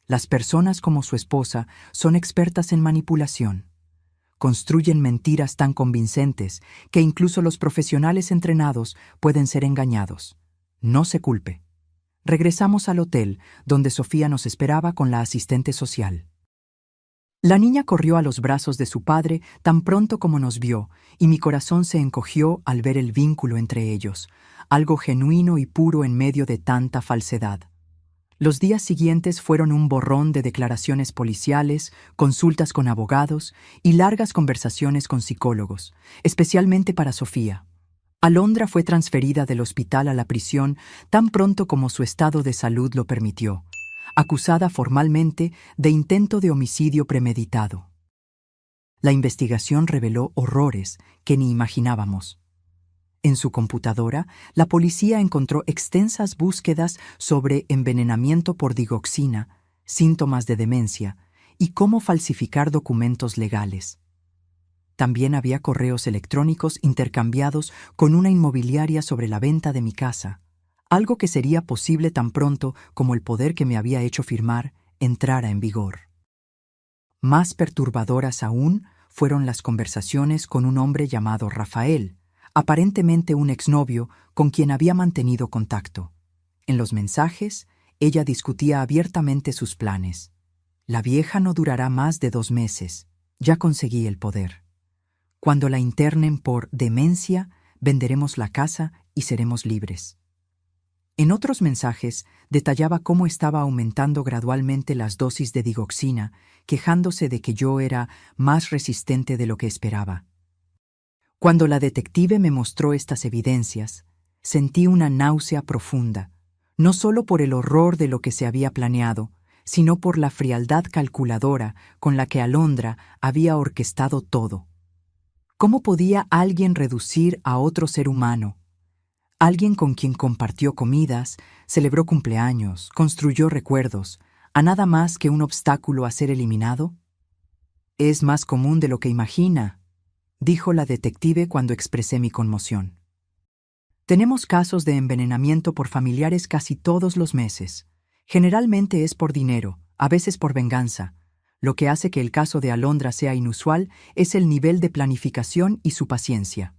«las personas como su esposa son expertas en manipulación. Construyen mentiras tan convincentes que incluso los profesionales entrenados pueden ser engañados. No se culpe». Regresamos al hotel, donde Sofía nos esperaba con la asistente social. La niña corrió a los brazos de su padre tan pronto como nos vio, y mi corazón se encogió al ver el vínculo entre ellos, algo genuino y puro en medio de tanta falsedad. Los días siguientes fueron un borrón de declaraciones policiales, consultas con abogados y largas conversaciones con psicólogos, especialmente para Sofía. Alondra fue transferida del hospital a la prisión tan pronto como su estado de salud lo permitió, acusada formalmente de intento de homicidio premeditado. La investigación reveló horrores que ni imaginábamos. En su computadora, la policía encontró extensas búsquedas sobre envenenamiento por digoxina, síntomas de demencia y cómo falsificar documentos legales. También había correos electrónicos intercambiados con una inmobiliaria sobre la venta de mi casa, algo que sería posible tan pronto como el poder que me había hecho firmar entrara en vigor. Más perturbadoras aún fueron las conversaciones con un hombre llamado Rafael, aparentemente un exnovio con quien había mantenido contacto. En los mensajes, ella discutía abiertamente sus planes. «La vieja no durará más de 2 meses. Ya conseguí el poder. Cuando la internen por demencia, venderemos la casa y seremos libres». En otros mensajes, detallaba cómo estaba aumentando gradualmente las dosis de digoxina, quejándose de que yo era más resistente de lo que esperaba. Cuando la detective me mostró estas evidencias, sentí una náusea profunda, no solo por el horror de lo que se había planeado, sino por la frialdad calculadora con la que Alondra había orquestado todo. ¿Cómo podía alguien reducir a otro ser humano, alguien con quien compartió comidas, celebró cumpleaños, construyó recuerdos, a nada más que un obstáculo a ser eliminado? «Es más común de lo que imagina», dijo la detective cuando expresé mi conmoción. «Tenemos casos de envenenamiento por familiares casi todos los meses. Generalmente es por dinero, a veces por venganza. Lo que hace que el caso de Alondra sea inusual es el nivel de planificación y su paciencia».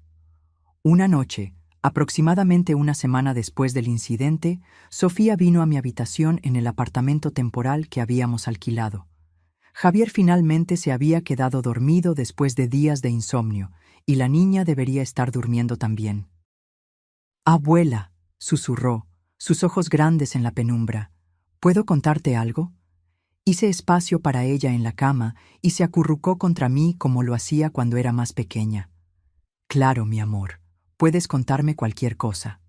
Una noche, aproximadamente una semana después del incidente, Sofía vino a mi habitación en el apartamento temporal que habíamos alquilado. Javier finalmente se había quedado dormido después de días de insomnio, y la niña debería estar durmiendo también. «Abuela», susurró, sus ojos grandes en la penumbra, «¿puedo contarte algo?». Hice espacio para ella en la cama y se acurrucó contra mí como lo hacía cuando era más pequeña. «Claro, mi amor, puedes contarme cualquier cosa».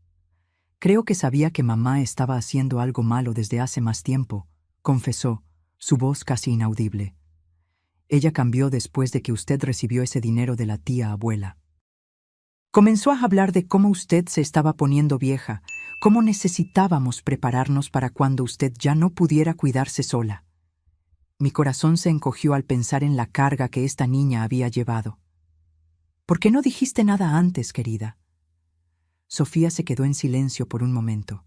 Creo que sabía que mamá estaba haciendo algo malo desde hace más tiempo, confesó, su voz casi inaudible. Ella cambió después de que usted recibió ese dinero de la tía abuela. Comenzó a hablar de cómo usted se estaba poniendo vieja, cómo necesitábamos prepararnos para cuando usted ya no pudiera cuidarse sola. Mi corazón se encogió al pensar en la carga que esta niña había llevado. ¿Por qué no dijiste nada antes, querida? Sofía se quedó en silencio por un momento.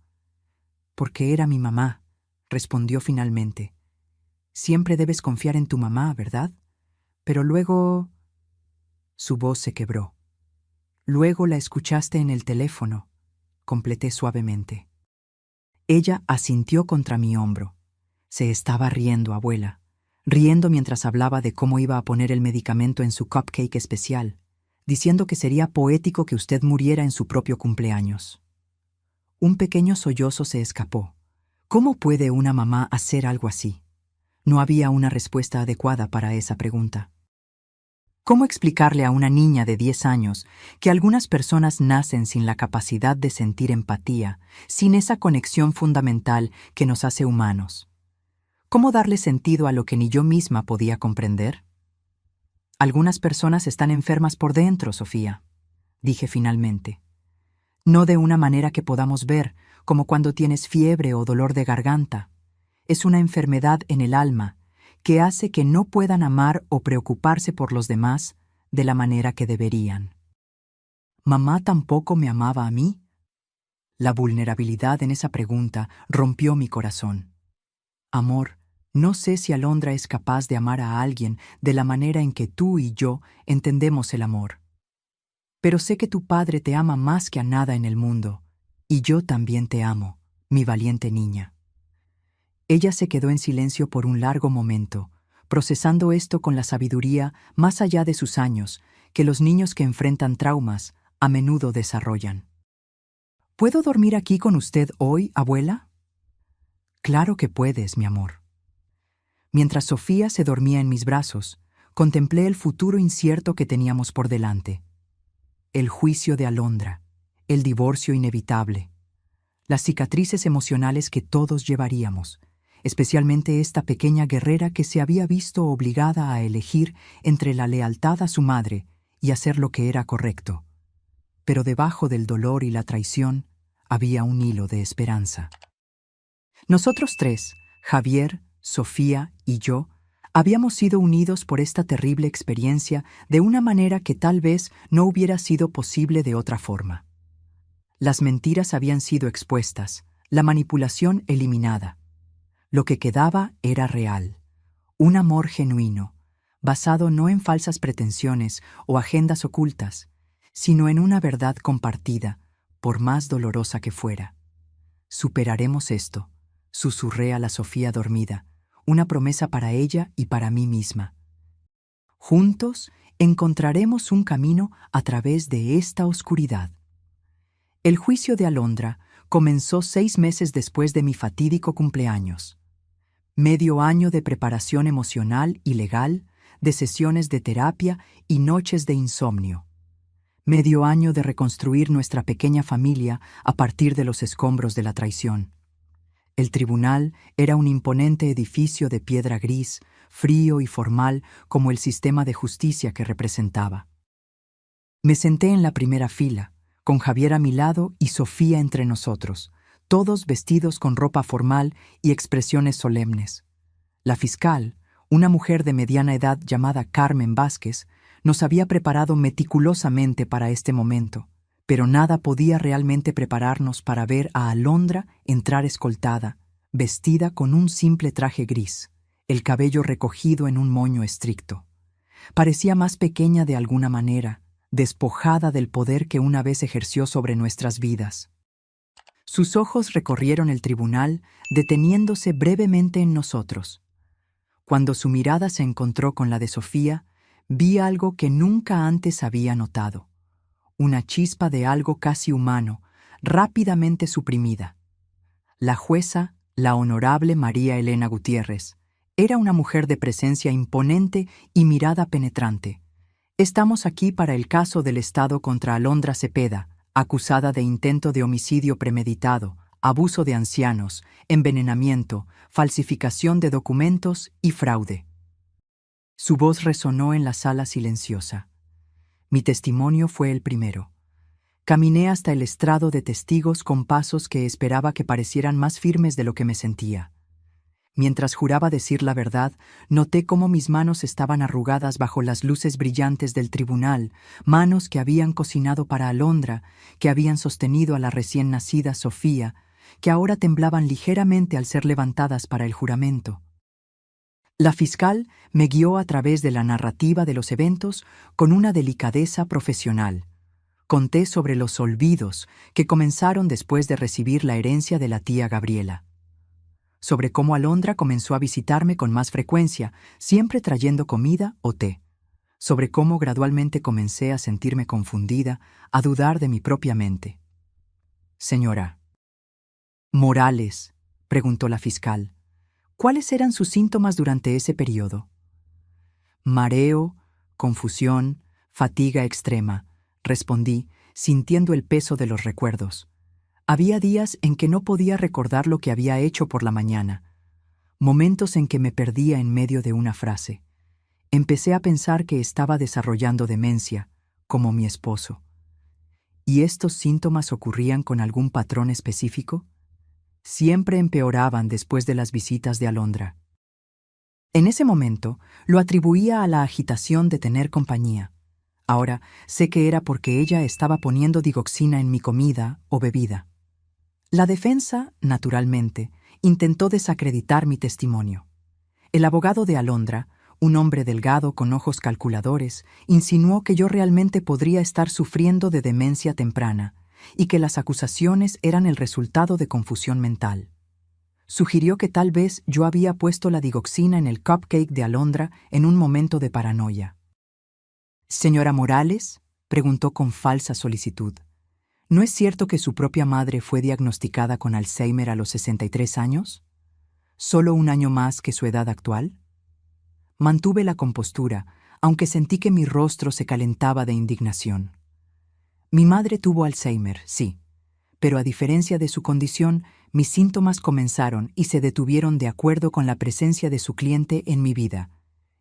Porque era mi mamá, respondió finalmente. Siempre debes confiar en tu mamá, ¿verdad? Pero luego... Su voz se quebró. Luego la escuchaste en el teléfono, completé suavemente. Ella asintió contra mi hombro. Se estaba riendo, abuela, riendo mientras hablaba de cómo iba a poner el medicamento en su cupcake especial, diciendo que sería poético que usted muriera en su propio cumpleaños. Un pequeño sollozo se escapó. ¿Cómo puede una mamá hacer algo así? No había una respuesta adecuada para esa pregunta. ¿Cómo explicarle a una niña de 10 años que algunas personas nacen sin la capacidad de sentir empatía, sin esa conexión fundamental que nos hace humanos? ¿Cómo darle sentido a lo que ni yo misma podía comprender? Algunas personas están enfermas por dentro, Sofía, dije finalmente. No de una manera que podamos ver, como cuando tienes fiebre o dolor de garganta. Es una enfermedad en el alma que hace que no puedan amar o preocuparse por los demás de la manera que deberían. ¿Mamá tampoco me amaba a mí? La vulnerabilidad en esa pregunta rompió mi corazón. Amor, no sé si Alondra es capaz de amar a alguien de la manera en que tú y yo entendemos el amor. Pero sé que tu padre te ama más que a nada en el mundo, y yo también te amo, mi valiente niña. Ella se quedó en silencio por un largo momento, procesando esto con la sabiduría más allá de sus años, que los niños que enfrentan traumas a menudo desarrollan. ¿Puedo dormir aquí con usted hoy, abuela? Claro que puedes, mi amor. Mientras Sofía se dormía en mis brazos, contemplé el futuro incierto que teníamos por delante. El juicio de Alondra, el divorcio inevitable, las cicatrices emocionales que todos llevaríamos, especialmente esta pequeña guerrera que se había visto obligada a elegir entre la lealtad a su madre y hacer lo que era correcto. Pero debajo del dolor y la traición había un hilo de esperanza. Nosotros tres, Javier, Sofía y yo, habíamos sido unidos por esta terrible experiencia de una manera que tal vez no hubiera sido posible de otra forma. Las mentiras habían sido expuestas, la manipulación eliminada. Lo que quedaba era real, un amor genuino, basado no en falsas pretensiones o agendas ocultas, sino en una verdad compartida, por más dolorosa que fuera. Superaremos esto, susurré a la Sofía dormida, una promesa para ella y para mí misma. Juntos encontraremos un camino a través de esta oscuridad. El juicio de Alondra comenzó 6 meses después de mi fatídico cumpleaños. Medio año de preparación emocional y legal, de sesiones de terapia y noches de insomnio. Medio año de reconstruir nuestra pequeña familia a partir de los escombros de la traición. El tribunal era un imponente edificio de piedra gris, frío y formal como el sistema de justicia que representaba. Me senté en la primera fila, con Javier a mi lado y Sofía entre nosotros, todos vestidos con ropa formal y expresiones solemnes. La fiscal, una mujer de mediana edad llamada Carmen Vázquez, nos había preparado meticulosamente para este momento, pero nada podía realmente prepararnos para ver a Alondra entrar escoltada, vestida con un simple traje gris, el cabello recogido en un moño estricto. Parecía más pequeña de alguna manera, despojada del poder que una vez ejerció sobre nuestras vidas. Sus ojos recorrieron el tribunal, deteniéndose brevemente en nosotros. Cuando su mirada se encontró con la de Sofía, vi algo que nunca antes había notado. Una chispa de algo casi humano, rápidamente suprimida. La jueza, la honorable María Elena Gutiérrez, era una mujer de presencia imponente y mirada penetrante. «Estamos aquí para el caso del Estado contra Alondra Cepeda», acusada de intento de homicidio premeditado, abuso de ancianos, envenenamiento, falsificación de documentos y fraude. Su voz resonó en la sala silenciosa. Mi testimonio fue el primero. Caminé hasta el estrado de testigos con pasos que esperaba que parecieran más firmes de lo que me sentía. Mientras juraba decir la verdad, noté cómo mis manos estaban arrugadas bajo las luces brillantes del tribunal, manos que habían cocinado para Alondra, que habían sostenido a la recién nacida Sofía, que ahora temblaban ligeramente al ser levantadas para el juramento. La fiscal me guió a través de la narrativa de los eventos con una delicadeza profesional. Conté sobre los olvidos que comenzaron después de recibir la herencia de la tía Gabriela. Sobre cómo Alondra comenzó a visitarme con más frecuencia, siempre trayendo comida o té. Sobre cómo gradualmente comencé a sentirme confundida, a dudar de mi propia mente. Señora Morales, preguntó la fiscal, ¿cuáles eran sus síntomas durante ese periodo? Mareo, confusión, fatiga extrema, respondí, sintiendo el peso de los recuerdos. Había días en que no podía recordar lo que había hecho por la mañana, momentos en que me perdía en medio de una frase. Empecé a pensar que estaba desarrollando demencia, como mi esposo. ¿Y estos síntomas ocurrían con algún patrón específico? Siempre empeoraban después de las visitas de Alondra. En ese momento, lo atribuía a la agitación de tener compañía. Ahora sé que era porque ella estaba poniendo digoxina en mi comida o bebida. La defensa, naturalmente, intentó desacreditar mi testimonio. El abogado de Alondra, un hombre delgado con ojos calculadores, insinuó que yo realmente podría estar sufriendo de demencia temprana y que las acusaciones eran el resultado de confusión mental. Sugirió que tal vez yo había puesto la digoxina en el cupcake de Alondra en un momento de paranoia. «¿Señora Morales?», preguntó con falsa solicitud. ¿No es cierto que su propia madre fue diagnosticada con Alzheimer a los 63 años? ¿Solo un año más que su edad actual? Mantuve la compostura, aunque sentí que mi rostro se calentaba de indignación. Mi madre tuvo Alzheimer, sí, pero a diferencia de su condición, mis síntomas comenzaron y se detuvieron de acuerdo con la presencia de su cliente en mi vida,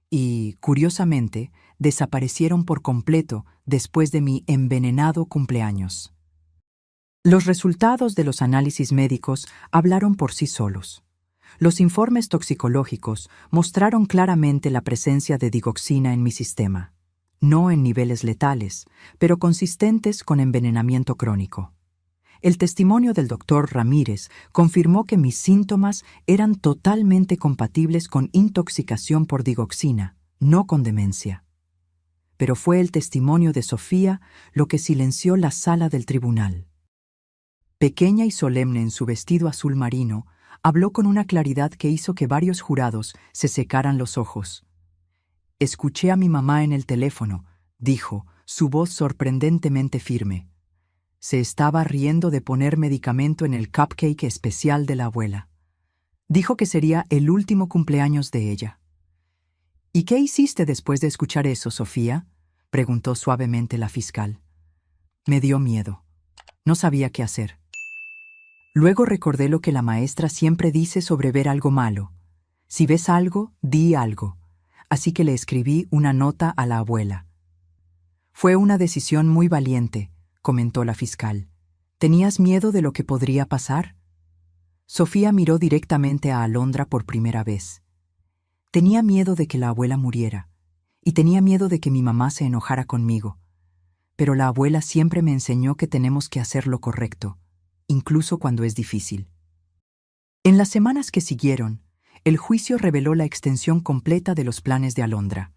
y, curiosamente, desaparecieron por completo después de mi envenenado cumpleaños. Los resultados de los análisis médicos hablaron por sí solos. Los informes toxicológicos mostraron claramente la presencia de digoxina en mi sistema, no en niveles letales, pero consistentes con envenenamiento crónico. El testimonio del doctor Ramírez confirmó que mis síntomas eran totalmente compatibles con intoxicación por digoxina, no con demencia. Pero fue el testimonio de Sofía lo que silenció la sala del tribunal. Pequeña y solemne en su vestido azul marino, habló con una claridad que hizo que varios jurados se secaran los ojos. «Escuché a mi mamá en el teléfono», dijo, su voz sorprendentemente firme. Se estaba riendo de poner medicamento en el cupcake especial de la abuela. Dijo que sería el último cumpleaños de ella. «¿Y qué hiciste después de escuchar eso, Sofía?», preguntó suavemente la fiscal. Me dio miedo. No sabía qué hacer. Luego recordé lo que la maestra siempre dice sobre ver algo malo. Si ves algo, di algo. Así que le escribí una nota a la abuela. Fue una decisión muy valiente, comentó la fiscal. ¿Tenías miedo de lo que podría pasar? Sofía miró directamente a Alondra por primera vez. Tenía miedo de que la abuela muriera, y tenía miedo de que mi mamá se enojara conmigo. Pero la abuela siempre me enseñó que tenemos que hacer lo correcto, incluso cuando es difícil. En las semanas que siguieron, el juicio reveló la extensión completa de los planes de Alondra.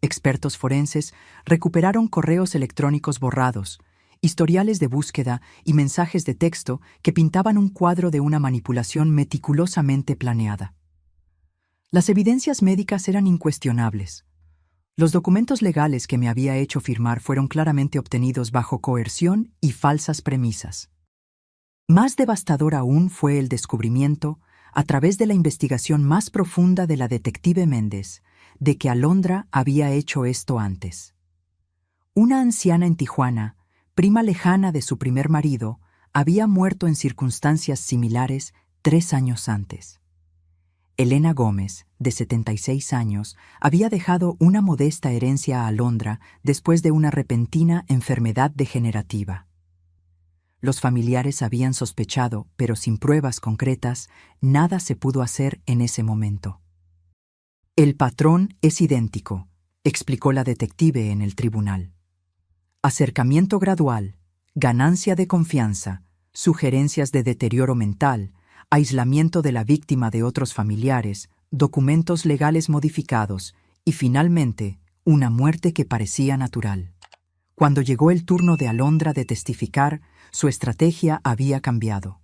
Expertos forenses recuperaron correos electrónicos borrados, historiales de búsqueda y mensajes de texto que pintaban un cuadro de una manipulación meticulosamente planeada. Las evidencias médicas eran incuestionables. Los documentos legales que me había hecho firmar fueron claramente obtenidos bajo coerción y falsas premisas. Más devastador aún fue el descubrimiento, a través de la investigación más profunda de la detective Méndez, de que Alondra había hecho esto antes. Una anciana en Tijuana, prima lejana de su primer marido, había muerto en circunstancias similares 3 años antes. Elena Gómez, de 76 años, había dejado una modesta herencia a Alondra después de una repentina enfermedad degenerativa. Los familiares habían sospechado, pero sin pruebas concretas, nada se pudo hacer en ese momento. El patrón es idéntico, explicó la detective en el tribunal. Acercamiento gradual, ganancia de confianza, sugerencias de deterioro mental, aislamiento de la víctima de otros familiares, documentos legales modificados y, finalmente, una muerte que parecía natural. Cuando llegó el turno de Alondra de testificar, su estrategia había cambiado.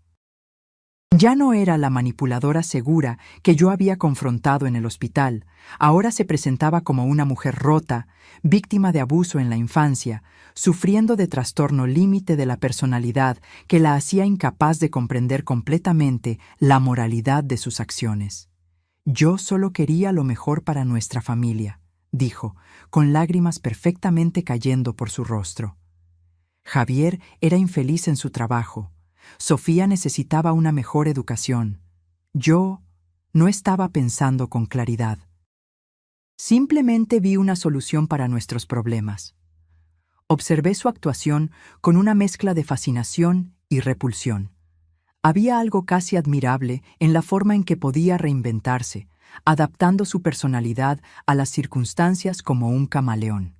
Ya no era la manipuladora segura que yo había confrontado en el hospital. Ahora se presentaba como una mujer rota, víctima de abuso en la infancia, sufriendo de trastorno límite de la personalidad que la hacía incapaz de comprender completamente la moralidad de sus acciones. Yo solo quería lo mejor para nuestra familia, dijo, con lágrimas perfectamente cayendo por su rostro. Javier era infeliz en su trabajo. Sofía necesitaba una mejor educación. Yo no estaba pensando con claridad. Simplemente vi una solución para nuestros problemas. Observé su actuación con una mezcla de fascinación y repulsión. Había algo casi admirable en la forma en que podía reinventarse, adaptando su personalidad a las circunstancias como un camaleón.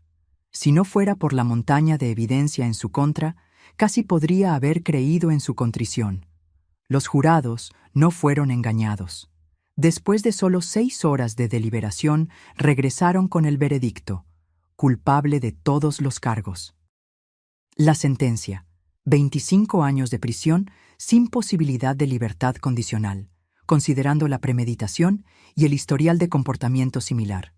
Si no fuera por la montaña de evidencia en su contra, casi podría haber creído en su contrición. Los jurados no fueron engañados. Después de solo 6 horas de deliberación, regresaron con el veredicto: culpable de todos los cargos. La sentencia: 25 años de prisión sin posibilidad de libertad condicional, considerando la premeditación y el historial de comportamiento similar.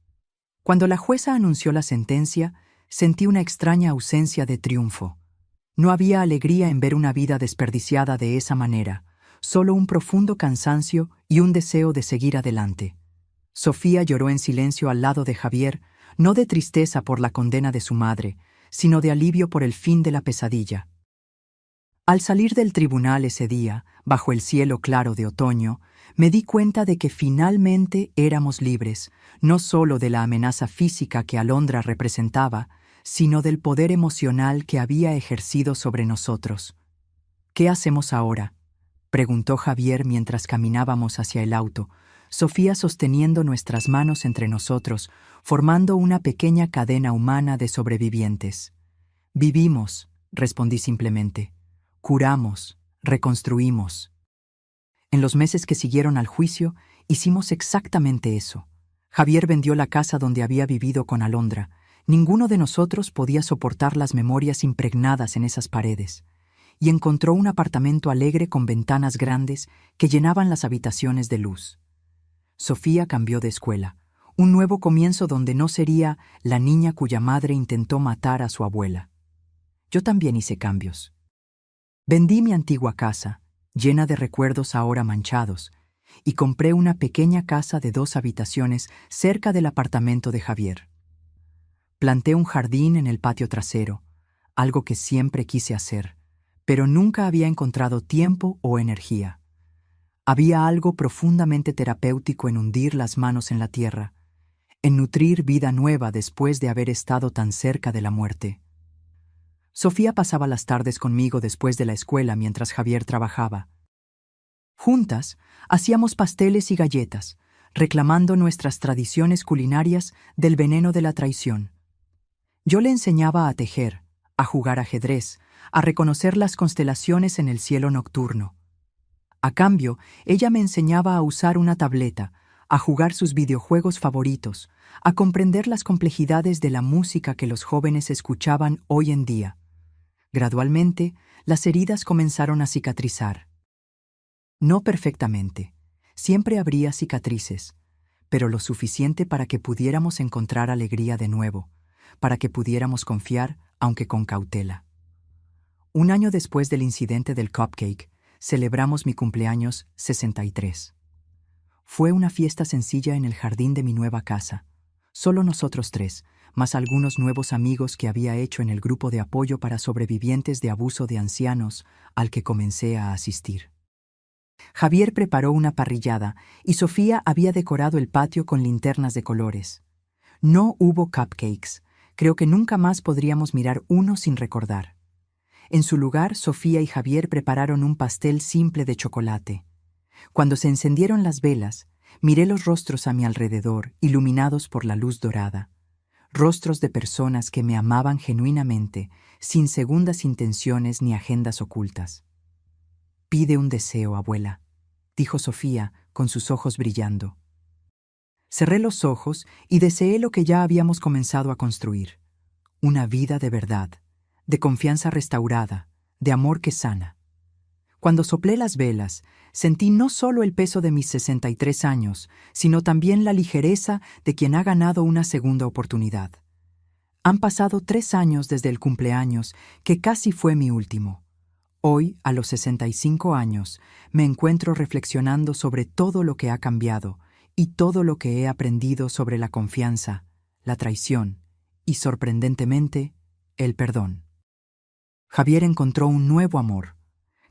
Cuando la jueza anunció la sentencia, sentí una extraña ausencia de triunfo. No había alegría en ver una vida desperdiciada de esa manera, solo un profundo cansancio y un deseo de seguir adelante. Sofía lloró en silencio al lado de Javier, no de tristeza por la condena de su madre, sino de alivio por el fin de la pesadilla. Al salir del tribunal ese día, bajo el cielo claro de otoño, me di cuenta de que finalmente éramos libres, no solo de la amenaza física que Alondra representaba, sino del poder emocional que había ejercido sobre nosotros. ¿Qué hacemos ahora?, preguntó Javier mientras caminábamos hacia el auto, Sofía sosteniendo nuestras manos entre nosotros, formando una pequeña cadena humana de sobrevivientes. Vivimos, respondí simplemente. Curamos, reconstruimos. En los meses que siguieron al juicio, hicimos exactamente eso. Javier vendió la casa donde había vivido con Alondra. Ninguno de nosotros podía soportar las memorias impregnadas en esas paredes, y encontró un apartamento alegre con ventanas grandes que llenaban las habitaciones de luz. Sofía cambió de escuela, un nuevo comienzo donde no sería la niña cuya madre intentó matar a su abuela. Yo también hice cambios. Vendí mi antigua casa, llena de recuerdos ahora manchados, y compré una pequeña casa de 2 habitaciones cerca del apartamento de Javier. Planté un jardín en el patio trasero, algo que siempre quise hacer, pero nunca había encontrado tiempo o energía. Había algo profundamente terapéutico en hundir las manos en la tierra, en nutrir vida nueva después de haber estado tan cerca de la muerte. Sofía pasaba las tardes conmigo después de la escuela mientras Javier trabajaba. Juntas, hacíamos pasteles y galletas, reclamando nuestras tradiciones culinarias del veneno de la traición. Yo le enseñaba a tejer, a jugar ajedrez, a reconocer las constelaciones en el cielo nocturno. A cambio, ella me enseñaba a usar una tableta, a jugar sus videojuegos favoritos, a comprender las complejidades de la música que los jóvenes escuchaban hoy en día. Gradualmente, las heridas comenzaron a cicatrizar. No perfectamente, siempre habría cicatrices, pero lo suficiente para que pudiéramos encontrar alegría de nuevo, para que pudiéramos confiar, aunque con cautela. Un año después del incidente del cupcake, celebramos mi cumpleaños 63. Fue una fiesta sencilla en el jardín de mi nueva casa, solo nosotros 3, más algunos nuevos amigos que había hecho en el grupo de apoyo para sobrevivientes de abuso de ancianos al que comencé a asistir. Javier preparó una parrillada y Sofía había decorado el patio con linternas de colores. No hubo cupcakes. Creo que nunca más podríamos mirar uno sin recordar. En su lugar, Sofía y Javier prepararon un pastel simple de chocolate. Cuando se encendieron las velas, miré los rostros a mi alrededor, iluminados por la luz dorada. Rostros de personas que me amaban genuinamente, sin segundas intenciones ni agendas ocultas. «Pide un deseo, abuela», dijo Sofía, con sus ojos brillando. Cerré los ojos y deseé lo que ya habíamos comenzado a construir. Una vida de verdad, de confianza restaurada, de amor que sana. Cuando soplé las velas, sentí no solo el peso de mis 63 años, sino también la ligereza de quien ha ganado una segunda oportunidad. Han pasado 3 años desde el cumpleaños, que casi fue mi último. Hoy, a los 65 años, me encuentro reflexionando sobre todo lo que ha cambiado y todo lo que he aprendido sobre la confianza, la traición y, sorprendentemente, el perdón. Javier encontró un nuevo amor.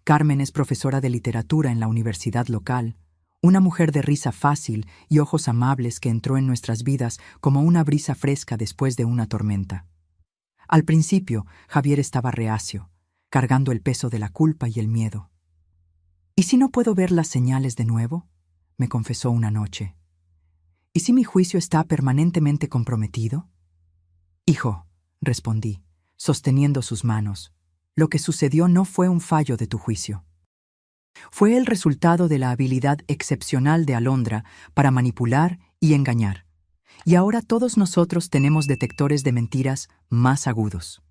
Carmen es profesora de literatura en la universidad local, una mujer de risa fácil y ojos amables que entró en nuestras vidas como una brisa fresca después de una tormenta. Al principio, Javier estaba reacio, cargando el peso de la culpa y el miedo. «¿Y si no puedo ver las señales de nuevo?», me confesó una noche. «¿Y si mi juicio está permanentemente comprometido?». «Hijo», respondí, sosteniendo sus manos, «lo que sucedió no fue un fallo de tu juicio. Fue el resultado de la habilidad excepcional de Alondra para manipular y engañar. Y ahora todos nosotros tenemos detectores de mentiras más agudos».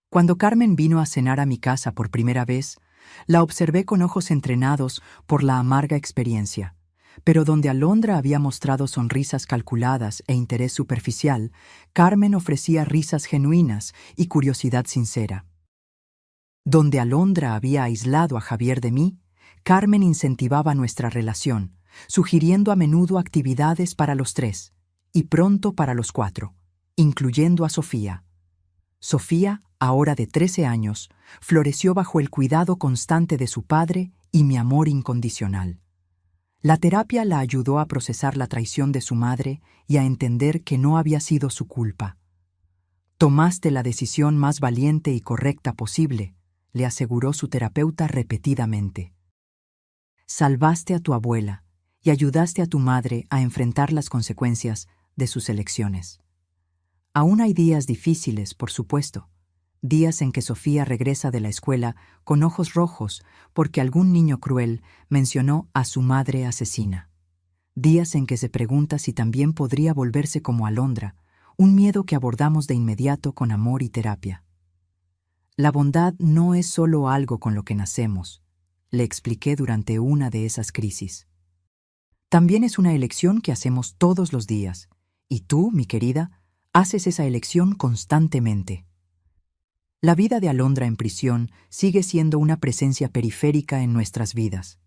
Cuando Carmen vino a cenar a mi casa por primera vez, la observé con ojos entrenados por la amarga experiencia. Pero donde Alondra había mostrado sonrisas calculadas e interés superficial, Carmen ofrecía risas genuinas y curiosidad sincera. Donde Alondra había aislado a Javier de mí, Carmen incentivaba nuestra relación, sugiriendo a menudo actividades para los 3, y pronto para los 4, incluyendo a Sofía. Sofía, ahora de 13 años, floreció bajo el cuidado constante de su padre y mi amor incondicional. La terapia la ayudó a procesar la traición de su madre y a entender que no había sido su culpa. «Tomaste la decisión más valiente y correcta posible», le aseguró su terapeuta repetidamente. «Salvaste a tu abuela y ayudaste a tu madre a enfrentar las consecuencias de sus elecciones». Aún hay días difíciles, por supuesto, días en que Sofía regresa de la escuela con ojos rojos porque algún niño cruel mencionó a su madre asesina. Días en que se pregunta si también podría volverse como Alondra, un miedo que abordamos de inmediato con amor y terapia. La bondad no es solo algo con lo que nacemos, le expliqué durante una de esas crisis. También es una elección que hacemos todos los días, y tú, mi querida, haces esa elección constantemente. La vida de Alondra en prisión sigue siendo una presencia periférica en nuestras vidas.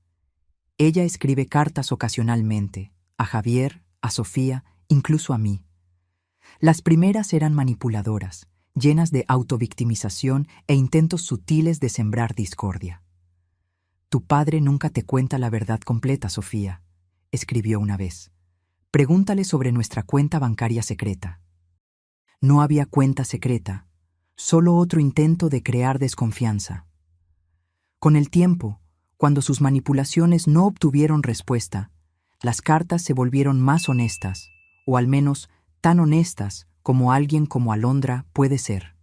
Ella escribe cartas ocasionalmente, a Javier, a Sofía, incluso a mí. Las primeras eran manipuladoras, llenas de autovictimización e intentos sutiles de sembrar discordia. «Tu padre nunca te cuenta la verdad completa, Sofía», escribió una vez. «Pregúntale sobre nuestra cuenta bancaria secreta». No había cuenta secreta, solo otro intento de crear desconfianza. Con el tiempo, cuando sus manipulaciones no obtuvieron respuesta, las cartas se volvieron más honestas, o al menos tan honestas como alguien como Alondra puede ser.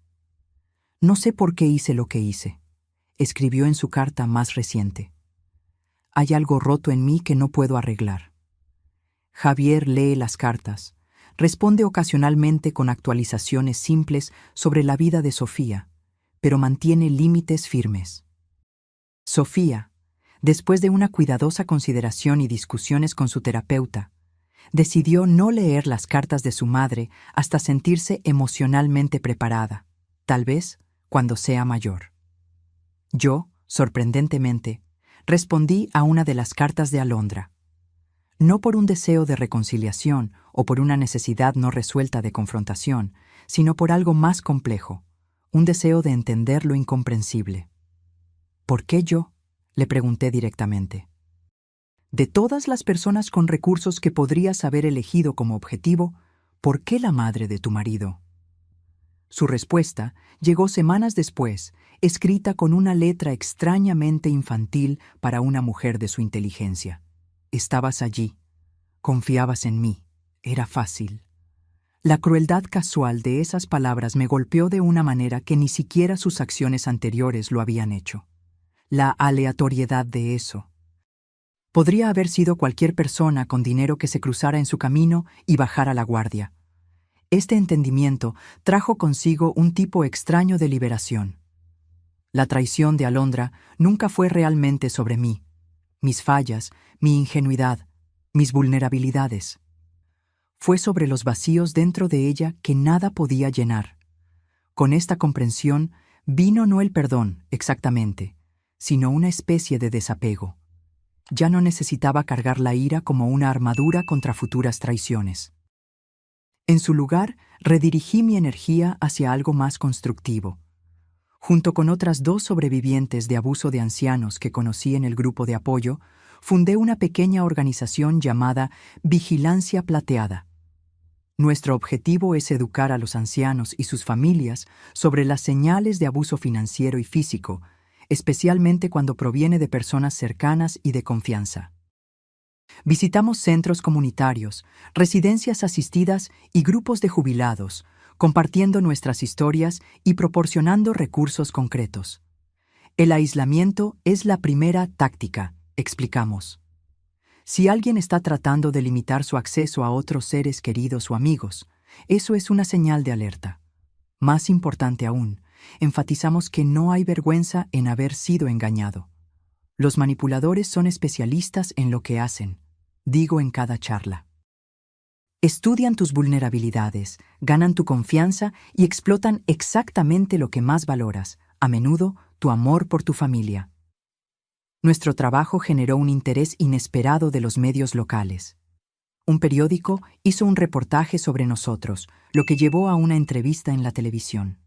«No sé por qué hice lo que hice», escribió en su carta más reciente. «Hay algo roto en mí que no puedo arreglar». Javier lee las cartas. Responde ocasionalmente con actualizaciones simples sobre la vida de Sofía, pero mantiene límites firmes. Sofía, después de una cuidadosa consideración y discusiones con su terapeuta, decidió no leer las cartas de su madre hasta sentirse emocionalmente preparada, tal vez cuando sea mayor. Yo, sorprendentemente, respondí a una de las cartas de Alondra. no por un deseo de reconciliación o por una necesidad no resuelta de confrontación, sino por algo más complejo, un deseo de entender lo incomprensible. ¿Por qué yo?, le pregunté directamente. De todas las personas con recursos que podrías haber elegido como objetivo, ¿por qué la madre de tu marido? Su respuesta llegó semanas después, escrita con una letra extrañamente infantil para una mujer de su inteligencia. Estabas allí, confiabas en mí, era fácil. La crueldad casual de esas palabras me golpeó de una manera que ni siquiera sus acciones anteriores lo habían hecho. La aleatoriedad de eso. Podría haber sido cualquier persona con dinero que se cruzara en su camino y bajara la guardia. Este entendimiento trajo consigo un tipo extraño de liberación. La traición de Alondra nunca fue realmente sobre mí, mis fallas, mi ingenuidad, mis vulnerabilidades. Fue sobre los vacíos dentro de ella que nada podía llenar. Con esta comprensión vino no el perdón, exactamente, sino una especie de desapego. Ya no necesitaba cargar la ira como una armadura contra futuras traiciones. En su lugar, redirigí mi energía hacia algo más constructivo. Junto con otras 2 sobrevivientes de abuso de ancianos que conocí en el grupo de apoyo, fundé una pequeña organización llamada Vigilancia Plateada. Nuestro objetivo es educar a los ancianos y sus familias sobre las señales de abuso financiero y físico, especialmente cuando proviene de personas cercanas y de confianza. Visitamos centros comunitarios, residencias asistidas y grupos de jubilados, compartiendo nuestras historias y proporcionando recursos concretos. El aislamiento es la primera táctica, explicamos. Si alguien está tratando de limitar su acceso a otros seres queridos o amigos, eso es una señal de alerta. Más importante aún, enfatizamos que no hay vergüenza en haber sido engañado. Los manipuladores son especialistas en lo que hacen, digo en cada charla. Estudian tus vulnerabilidades, ganan tu confianza y explotan exactamente lo que más valoras, a menudo tu amor por tu familia. Nuestro trabajo generó un interés inesperado de los medios locales. Un periódico hizo un reportaje sobre nosotros, lo que llevó a una entrevista en la televisión.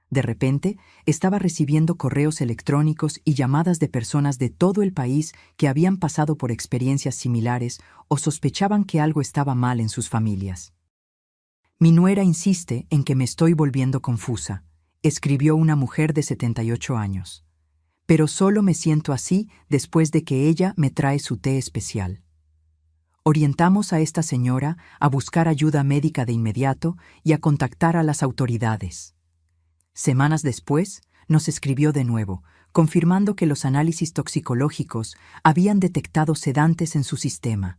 De repente, estaba recibiendo correos electrónicos y llamadas de personas de todo el país que habían pasado por experiencias similares o sospechaban que algo estaba mal en sus familias. Mi nuera insiste en que me estoy volviendo confusa, escribió una mujer de 78 años. Pero solo me siento así después de que ella me trae su té especial. Orientamos a esta señora a buscar ayuda médica de inmediato y a contactar a las autoridades. Semanas después, nos escribió de nuevo, confirmando que los análisis toxicológicos habían detectado sedantes en su sistema.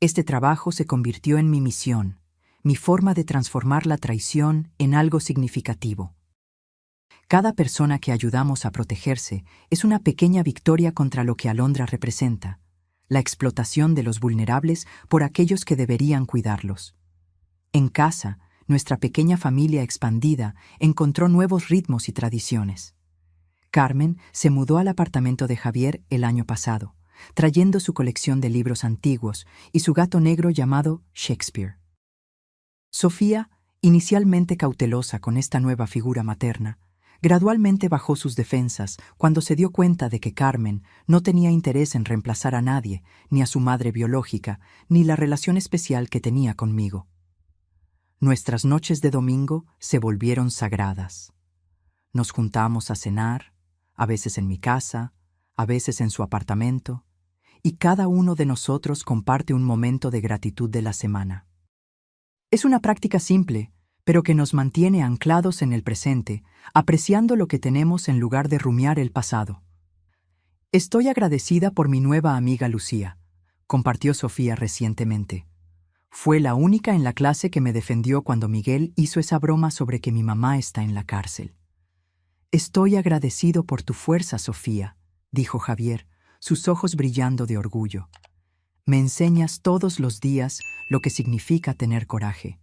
Este trabajo se convirtió en mi misión, mi forma de transformar la traición en algo significativo. Cada persona que ayudamos a protegerse es una pequeña victoria contra lo que Alondra representa, la explotación de los vulnerables por aquellos que deberían cuidarlos. En casa, nuestra pequeña familia expandida encontró nuevos ritmos y tradiciones. Carmen se mudó al apartamento de Javier el año pasado, trayendo su colección de libros antiguos y su gato negro llamado Shakespeare. Sofía, inicialmente cautelosa con esta nueva figura materna, gradualmente bajó sus defensas cuando se dio cuenta de que Carmen no tenía interés en reemplazar a nadie, ni a su madre biológica, ni la relación especial que tenía conmigo. Nuestras noches de domingo se volvieron sagradas. Nos juntamos a cenar, a veces en mi casa, a veces en su apartamento, y cada uno de nosotros comparte un momento de gratitud de la semana. Es una práctica simple, pero que nos mantiene anclados en el presente, apreciando lo que tenemos en lugar de rumiar el pasado. Estoy agradecida por mi nueva amiga Lucía, compartió Sofía recientemente. Fue la única en la clase que me defendió cuando Miguel hizo esa broma sobre que mi mamá está en la cárcel. Estoy agradecido por tu fuerza, Sofía, dijo Javier, sus ojos brillando de orgullo. Me enseñas todos los días lo que significa tener coraje.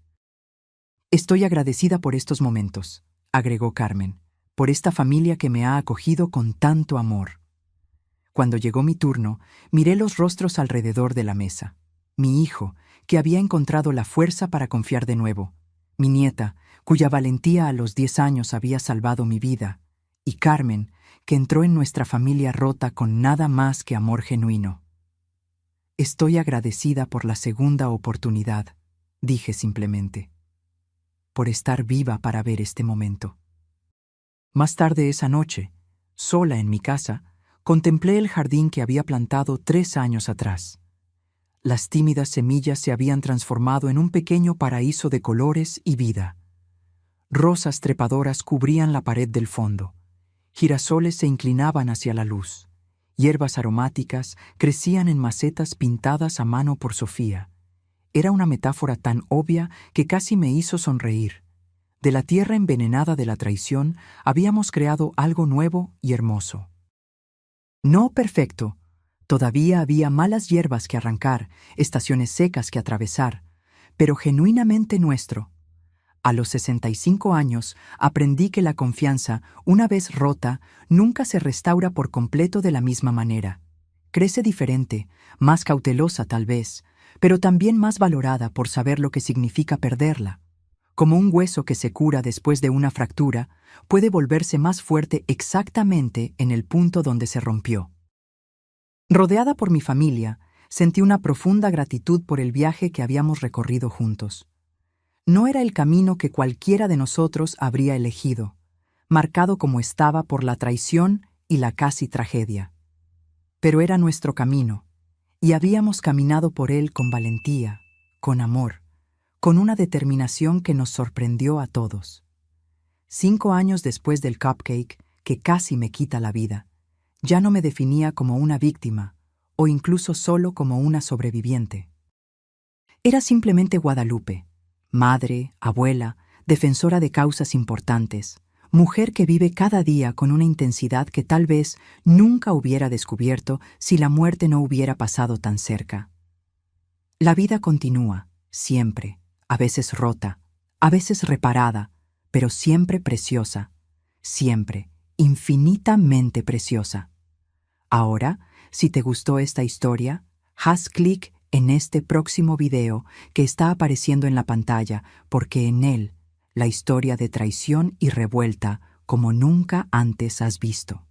Estoy agradecida por estos momentos, agregó Carmen, por esta familia que me ha acogido con tanto amor. Cuando llegó mi turno, miré los rostros alrededor de la mesa. Mi hijo, que había encontrado la fuerza para confiar de nuevo. Mi nieta, cuya valentía a los 10 años había salvado mi vida. Y Carmen, que entró en nuestra familia rota con nada más que amor genuino. Estoy agradecida por la segunda oportunidad, dije simplemente, por estar viva para ver este momento. Más tarde esa noche, sola en mi casa, contemplé el jardín que había plantado 3 años atrás. Las tímidas semillas se habían transformado en un pequeño paraíso de colores y vida. Rosas trepadoras cubrían la pared del fondo. Girasoles se inclinaban hacia la luz. Hierbas aromáticas crecían en macetas pintadas a mano por Sofía. Era una metáfora tan obvia que casi me hizo sonreír. De la tierra envenenada de la traición habíamos creado algo nuevo y hermoso. No perfecto. Todavía había malas hierbas que arrancar, estaciones secas que atravesar, pero genuinamente nuestro. A los 65 años aprendí que la confianza, una vez rota, nunca se restaura por completo de la misma manera. Crece diferente, más cautelosa tal vez, pero también más valorada por saber lo que significa perderla. Como un hueso que se cura después de una fractura, puede volverse más fuerte exactamente en el punto donde se rompió. Rodeada por mi familia, sentí una profunda gratitud por el viaje que habíamos recorrido juntos. No era el camino que cualquiera de nosotros habría elegido, marcado como estaba por la traición y la casi tragedia. Pero era nuestro camino, y habíamos caminado por él con valentía, con amor, con una determinación que nos sorprendió a todos. 5 años después del cupcake, que casi me quita la vida, ya no me definía como una víctima, o incluso solo como una sobreviviente. Era simplemente Guadalupe, madre, abuela, defensora de causas importantes, mujer que vive cada día con una intensidad que tal vez nunca hubiera descubierto si la muerte no hubiera pasado tan cerca. La vida continúa, siempre, a veces rota, a veces reparada, pero siempre preciosa, siempre, infinitamente preciosa. Ahora, si te gustó esta historia, haz clic en este próximo video que está apareciendo en la pantalla, porque en él, la historia de traición y revuelta como nunca antes has visto.